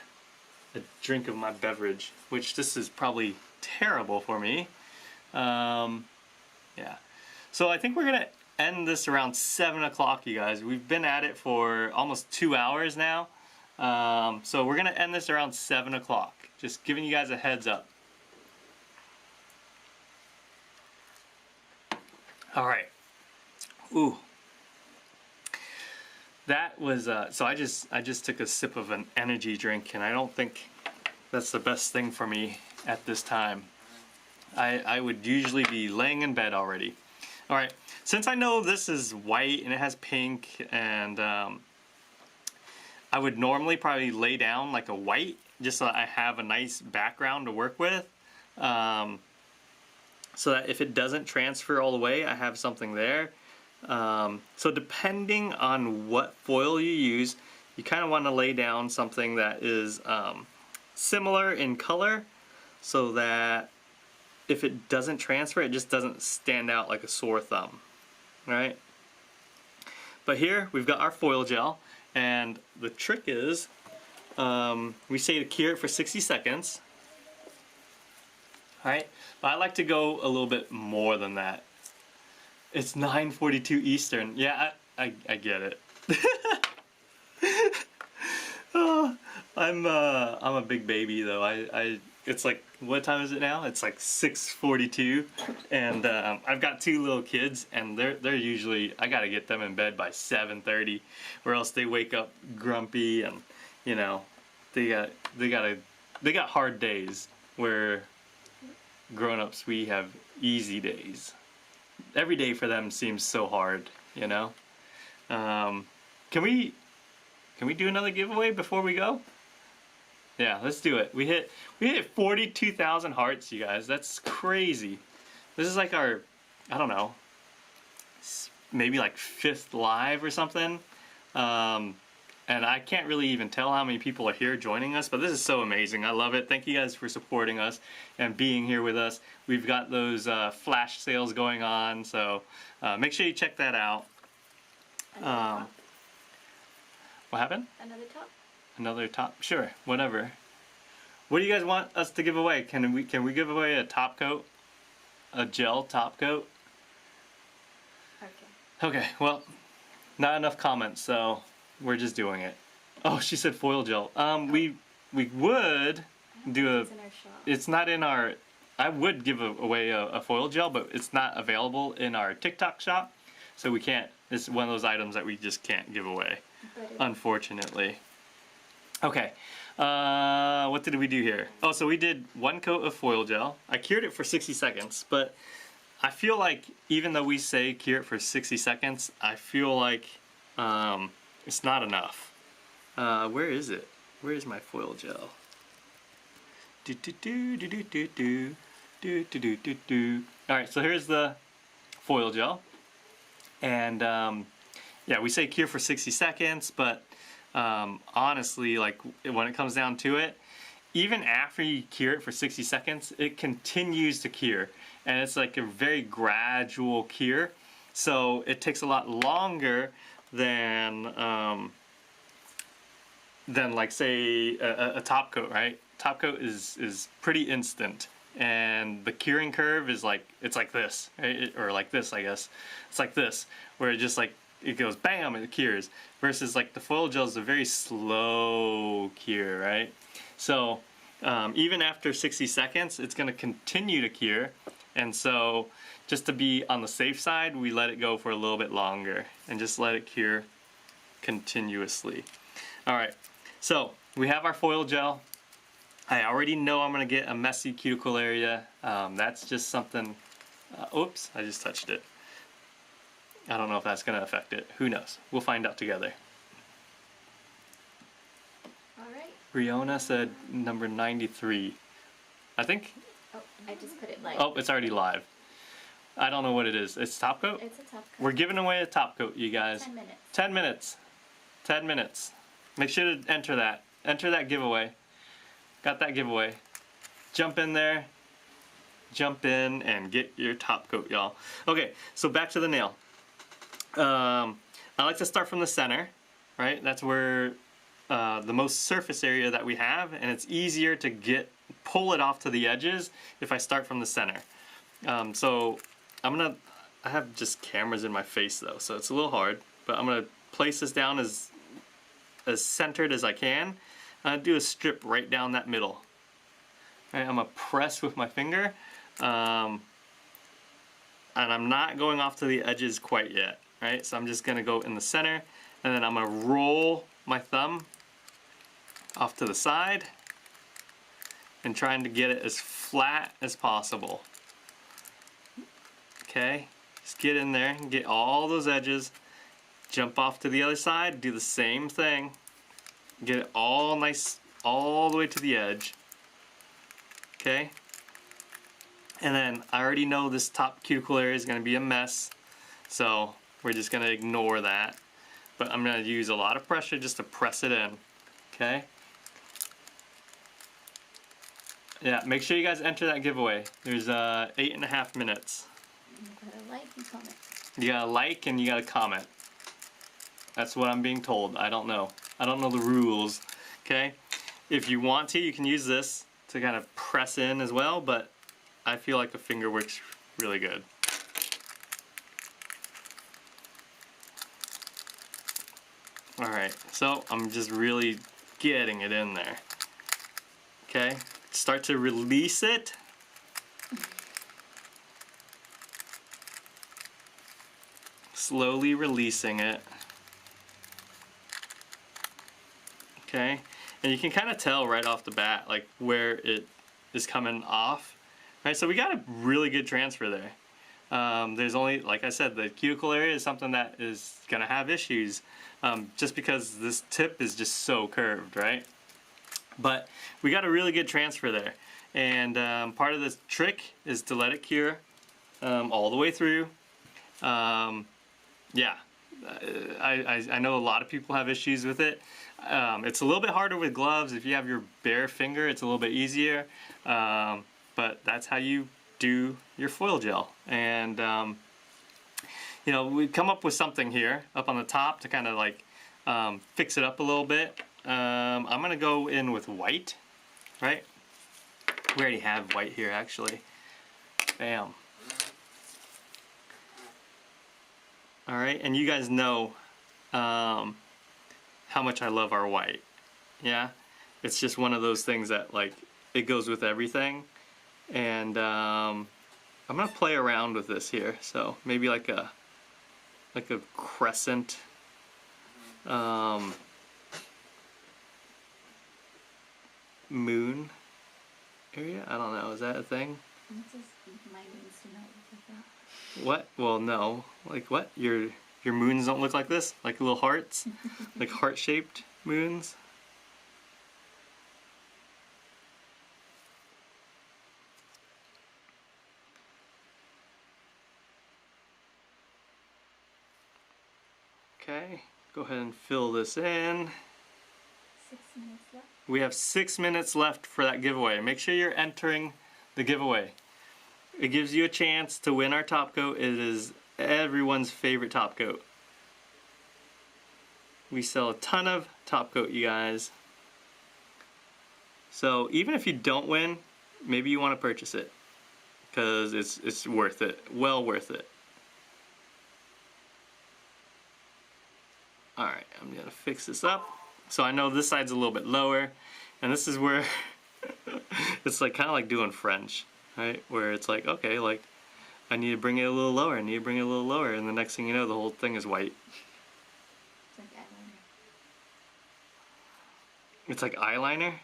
drink of my beverage, which this is probably terrible for me. Yeah. So I think we're gonna end this around 7 o'clock, you guys. We've been at it for almost 2 hours now. So we're gonna end this around 7 o'clock. Just giving you guys a heads up. All right. Ooh. That was, so I just took a sip of an energy drink, and I don't think that's the best thing for me at this time. I would usually be laying in bed already. All right, since I know this is white and it has pink, and I would normally probably lay down like a white, just so that I have a nice background to work with, so that if it doesn't transfer all the way, I have something there. So depending on what foil you use, you kind of want to lay down something that is similar in color, so that if it doesn't transfer, it just doesn't stand out like a sore thumb, right? But here we've got our foil gel, and the trick is we say to cure it for 60 seconds. All right, but I like to go a little bit more than that. It's 9:42 Eastern. Yeah, I get it. Oh, I'm a big baby though. It's like, what time is it now? It's like 6:42, and I've got 2 little kids, and they're usually, I gotta get them in bed by 7:30, or else they wake up grumpy, and you know, they got hard days, where grown-ups, we have easy days. Every day for them seems so hard, you know. Can we do another giveaway before we go? Yeah, let's do it. We hit 42,000 hearts, you guys. That's crazy. This is like our, I don't know, maybe like 5th live or something. And I can't really even tell how many people are here joining us, but this is so amazing. I love it. Thank you guys for supporting us and being here with us. We've got those flash sales going on, so make sure you check that out. What happened?
Another top?
Another top? Sure, whatever. What do you guys want us to give away? Can we give away a top coat? A gel top coat?
Okay.
Okay, well, not enough comments, so we're just doing it. Oh, she said foil gel. We would do a.
It's in our shop.
It's not in our. I would give away a foil gel, but it's not available in our TikTok shop, so we can't. It's one of those items that we just can't give away, unfortunately. Okay. What did we do here? Oh, so we did 1 coat of foil gel. I cured it for 60 seconds, but I feel like even though we say cure it for 60 seconds, I feel like it's not enough. Where is it? Where is my foil gel? Alright, so here's the foil gel. And yeah, we say cure for 60 seconds, but honestly, like when it comes down to it, even after you cure it for 60 seconds, it continues to cure. And it's like a very gradual cure. So it takes a lot longer than like say a top coat, right? Top coat is pretty instant, and the curing curve is like, it's like this, right? Or like this, I guess. It's like this, where it just like, it goes bam and it cures, versus like the foil gel is a very slow cure, right? So even after 60 seconds, it's going to continue to cure, and so just to be on the safe side, we let it go for a little bit longer and just let it cure continuously. All right, so we have our foil gel. I already know I'm going to get a messy cuticle area. That's just something, oops, I just touched it. I don't know if that's going to affect it. Who knows? We'll find out together.
All right.
Riona said number 93. I think.
Oh, I just put it live.
Oh, it's already live. I don't know what it is. It's top coat?
It's a top coat.
We're giving away a top coat, you guys.
10 minutes.
10 minutes. 10 minutes. Make sure to enter that. Enter that giveaway. Got that giveaway. Jump in there. Jump in and get your top coat, y'all. Okay, so back to the nail. I like to start from the center, right? That's where the most surface area that we have, and it's easier to pull it off to the edges if I start from the center. So I have just cameras in my face though, so it's a little hard, but I'm gonna place this down as centered as I can. I'm gonna do a strip right down that middle. Right, I'm gonna press with my finger, and I'm not going off to the edges quite yet. Right, so I'm just gonna go in the center, and then I'm gonna roll my thumb off to the side and trying to get it as flat as possible. Okay, just get in there and get all those edges. Jump off to the other side, do the same thing. Get it all nice, all the way to the edge. Okay, and then I already know this top cuticle area is going to be a mess, so we're just going to ignore that. But I'm going to use a lot of pressure just to press it in. Okay? Yeah, make sure you guys enter that giveaway. There's 8.5 minutes.
You gotta like and comment.
You gotta like and you gotta comment. That's what I'm being told. I don't know. I don't know the rules. Okay? If you want to, you can use this to kind of press in as well, but I feel like the finger works really good. Alright, so I'm just really getting it in there. Okay? Start to release it. Slowly releasing it. Okay? And you can kind of tell right off the bat like where it is coming off. Right? So we got a really good transfer there. There's only, like I said, the cuticle area is something that is going to have issues just because this tip is just so curved, right? But we got a really good transfer there. And part of this trick is to let it cure all the way through. Yeah, I know a lot of people have issues with it. It's a little bit harder with gloves. If you have your bare finger, it's a little bit easier. But that's how you do your foil gel. And you know, we come up with something here up on the top to kind of like fix it up a little bit. I'm gonna go in with white, right? We already have white here actually. Bam. Alright, and you guys know how much I love our white. Yeah? It's just one of those things that like it goes with everything. And I'm gonna play around with this here. So maybe like a crescent moon area. I don't know, is that a thing?
My moons do not look like that.
What? Well, no. Like what? Your moons don't look like this? Like little hearts? Like heart-shaped moons? Okay, go ahead and fill this in.
6 minutes left.
We have 6 minutes left for that giveaway. Make sure you're entering the giveaway. It gives you a chance to win our top coat. It is everyone's favorite top coat. We sell a ton of top coat, you guys. So even if you don't win, maybe you want to purchase it because it's worth it, well worth it. All right, I'm gonna fix this up. So I know this side's a little bit lower, and this is where it's like kind of like doing French, right? Where it's like, okay, like I need to bring it a little lower, I need to bring it a little lower, and the next thing you know, the whole thing is white.
It's like eyeliner.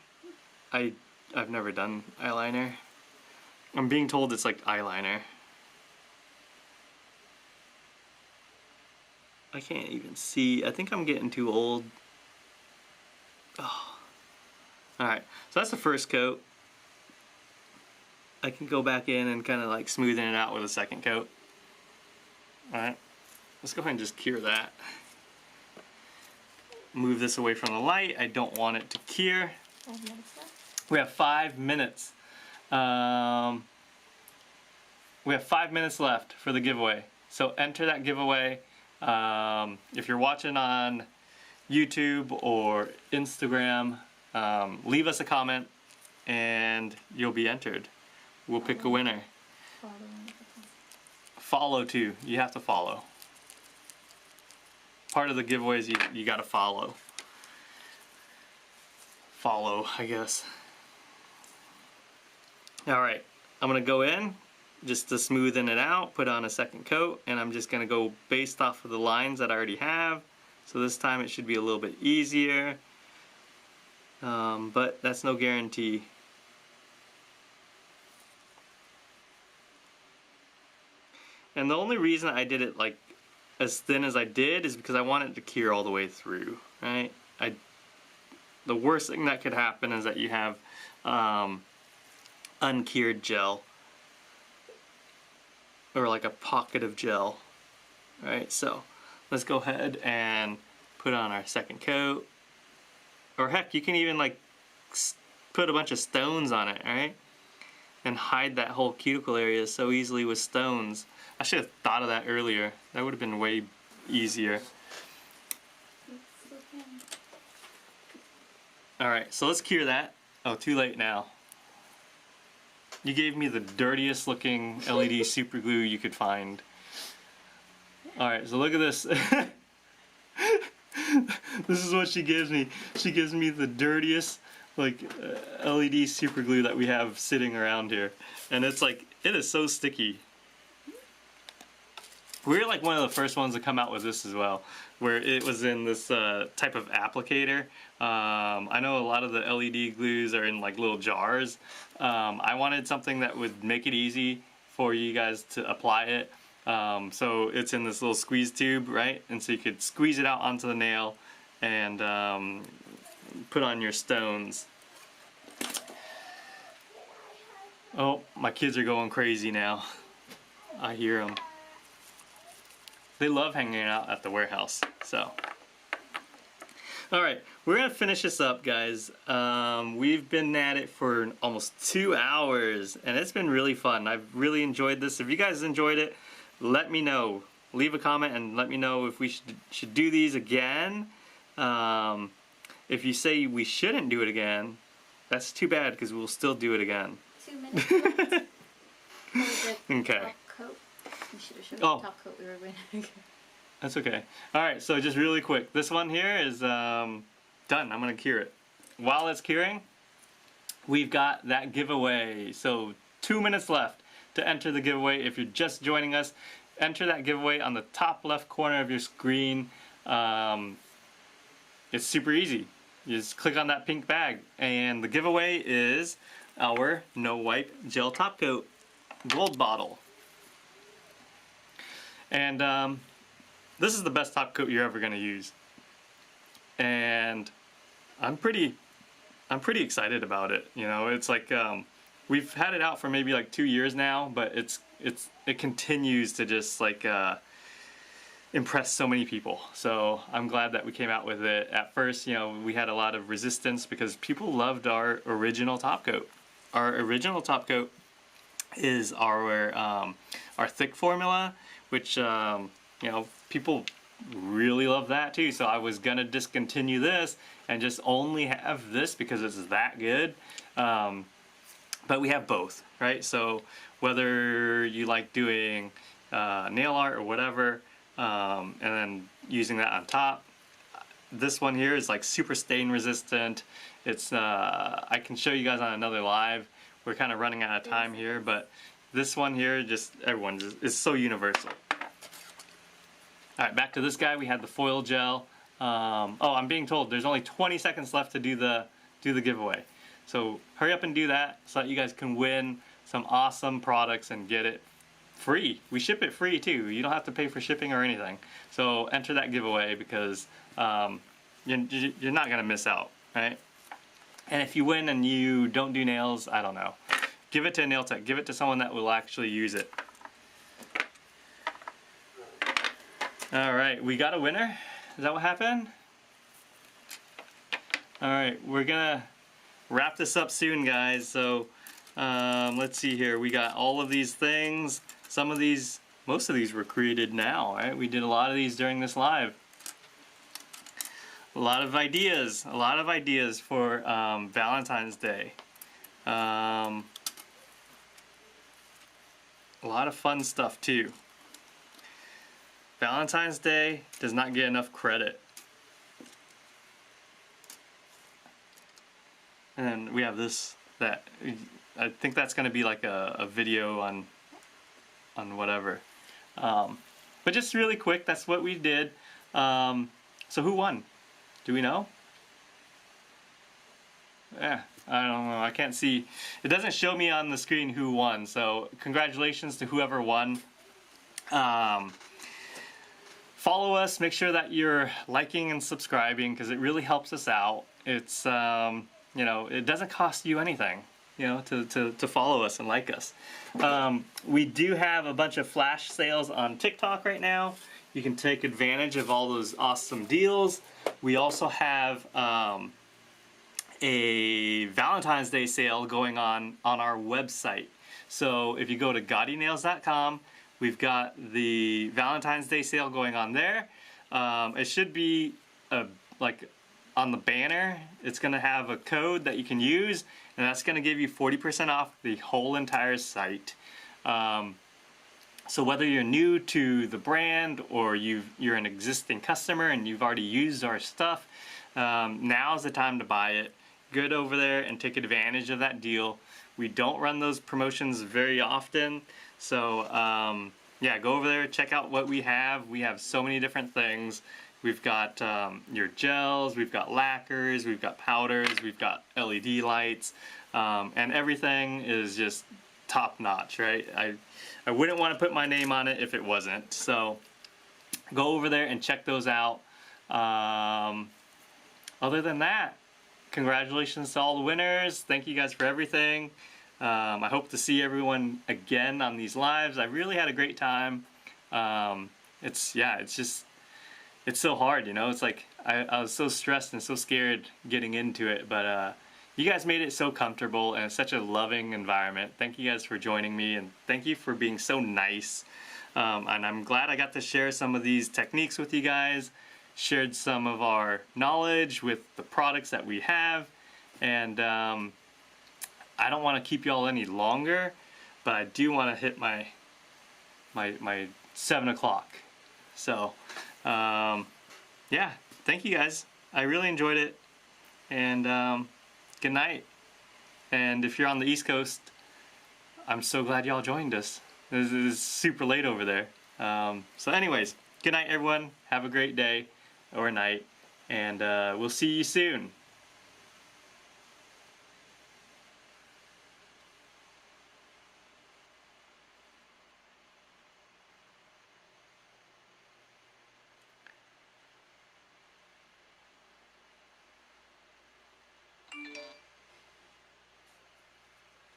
It's like eyeliner? I've never done eyeliner. I'm being told it's like eyeliner. I can't even see. I think I'm getting too old. Oh. Alright, so that's the first coat. I can go back in and kind of like smoothen it out with a second coat. Alright, let's go ahead and just cure that. Move this away from the light. I don't want it to cure.
5 minutes left.
We have 5 minutes. We have 5 minutes left for the giveaway. So enter that giveaway. If you're watching on YouTube or Instagram, leave us a comment and you'll be entered. We'll pick a winner. Follow too. You have to follow. Part of the giveaway is you gotta follow. Follow, I guess. Alright, I'm gonna go in just to smoothen it out, put on a second coat, and I'm just gonna go based off of the lines that I already have. So this time it should be a little bit easier, but that's no guarantee. And the only reason I did it like as thin as I did is because I wanted it to cure all the way through, right? The worst thing that could happen is that you have uncured gel, or like a pocket of gel, right? So let's go ahead and put on our second coat, or heck, you can even like put a bunch of stones on it, right? And hide that whole cuticle area so easily with stones. I should have thought of that earlier. That would have been way easier. Alright, so let's cure that. Oh, too late now. You gave me the dirtiest looking LED super glue you could find. Alright, so look at this. This is what she gives me. She gives me the dirtiest like LED super glue that we have sitting around here. And it's like, it is so sticky. We're like one of the first ones to come out with this as well, where it was in this type of applicator. I know a lot of the LED glues are in like little jars. I wanted something that would make it easy for you guys to apply it. So it's in this little squeeze tube, right? And so you could squeeze it out onto the nail and put on your stones. Oh, my kids are going crazy now. I hear them. They love hanging out at the warehouse, so. Alright, we're gonna finish this up, guys. We've been at it for almost 2 hours, and it's been really fun. I've really enjoyed this. If you guys enjoyed it, let me know. Leave a comment and let me know if we should do these again. If you say we shouldn't do it again, that's too bad, because we'll still do it again.
2 minutes left.
Okay.
Top coat. We should have shown
Oh.
the top coat we were wearing.
That's okay. Alright, so just really quick. This one here is done. I'm going to cure it. While it's curing, we've got that giveaway. So 2 minutes left to enter the giveaway. If you're just joining us, enter that giveaway on the top left corner of your screen. It's super easy. You just click on that pink bag. And the giveaway is our No Wipe Gel Top Coat Gold Bottle. And this is the best top coat you're ever going to use. And I'm pretty excited about it. You know, it's like we've had it out for maybe like 2 years now, but it continues to just like impress so many people. So I'm glad that we came out with it. At first, you know, we had a lot of resistance because people loved our original top coat. Our original top coat is our thick formula, which you know, people really love that too. So I was gonna discontinue this and just only have this because it's that good. but we have both, right? So whether you like doing nail art or whatever, and then using that on top, this one here is like super stain resistant. It's I can show you guys on another live. We're kind of running out of time here, but this one here, just everyone is so universal. All right, back to this guy. We had the foil gel. Oh, I'm being told there's only 20 seconds left to do the giveaway. So hurry up and do that so that you guys can win some awesome products and get it free. We ship it free too. You don't have to pay for shipping or anything. So enter that giveaway because you're not gonna miss out, right? And if you win and you don't do nails, I don't know. Give it to a nail tech. Give it to someone that will actually use it. All right, we got a winner. Is that what happened? All right, we're gonna wrap this up soon, guys. So let's see here. We got all of these things. Some of these, most of these were created now, right? We did a lot of these during this live. A lot of ideas for Valentine's Day. A lot of fun stuff too. Valentine's Day does not get enough credit. And we have this, that, I think that's going to be like a video on whatever. But just really quick, that's what we did. So who won? Do we know? Yeah, I don't know. I can't see. It doesn't show me on the screen who won. So congratulations to whoever won. Follow us. Make sure that you're liking and subscribing because it really helps us out. It's you know, it doesn't cost you anything, you know, to follow us and like us. We do have a bunch of flash sales on TikTok right now. You can take advantage of all those awesome deals. We also have a Valentine's Day sale going on our website. So if you go to GottiNails.com, we've got the Valentine's Day sale going on there. It should be like on the banner. It's going to have a code that you can use, and that's going to give you 40% off the whole entire site. So whether you're new to the brand or you're an existing customer and you've already used our stuff, now's the time to buy it. Get over there and take advantage of that deal. We don't run those promotions very often, so yeah, go over there, check out what we have. We have so many different things. We've got your gels, we've got lacquers, we've got powders, we've got LED lights, and everything is just top notch, right? I wouldn't want to put my name on it if it wasn't. So go over there and check those out. Other than that, congratulations to all the winners. Thank you guys for everything. I hope to see everyone again on these lives. I really had a great time. It's so hard, you know. It's like I was so stressed and so scared getting into it, but you guys made it so comfortable and it's such a loving environment. Thank you guys for joining me, and thank you for being so nice. And I'm glad I got to share some of these techniques with you guys, shared some of our knowledge with the products that we have, and I don't want to keep y'all any longer, but I do want to hit my 7 o'clock. So yeah, thank you guys. I really enjoyed it, and good night. And if you're on the East Coast, I'm so glad y'all joined us. This is super late over there. So anyways, good night everyone. Have a great day or night, and we'll see you soon.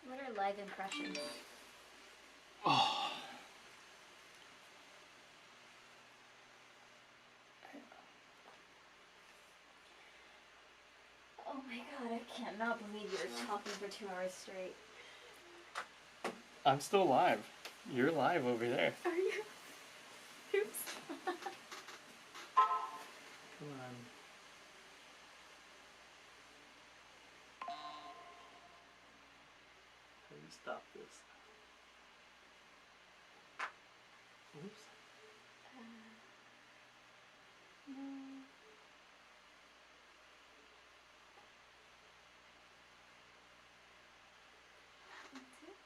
What are live impressions?
Oh.
Oh my god, I cannot believe you're talking for 2 hours straight.
I'm still live. You're live over there.
Are you? Oops.
Come on. me stop this. Oops.
No. That's it.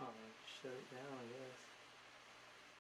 Oh, shut it down, I guess.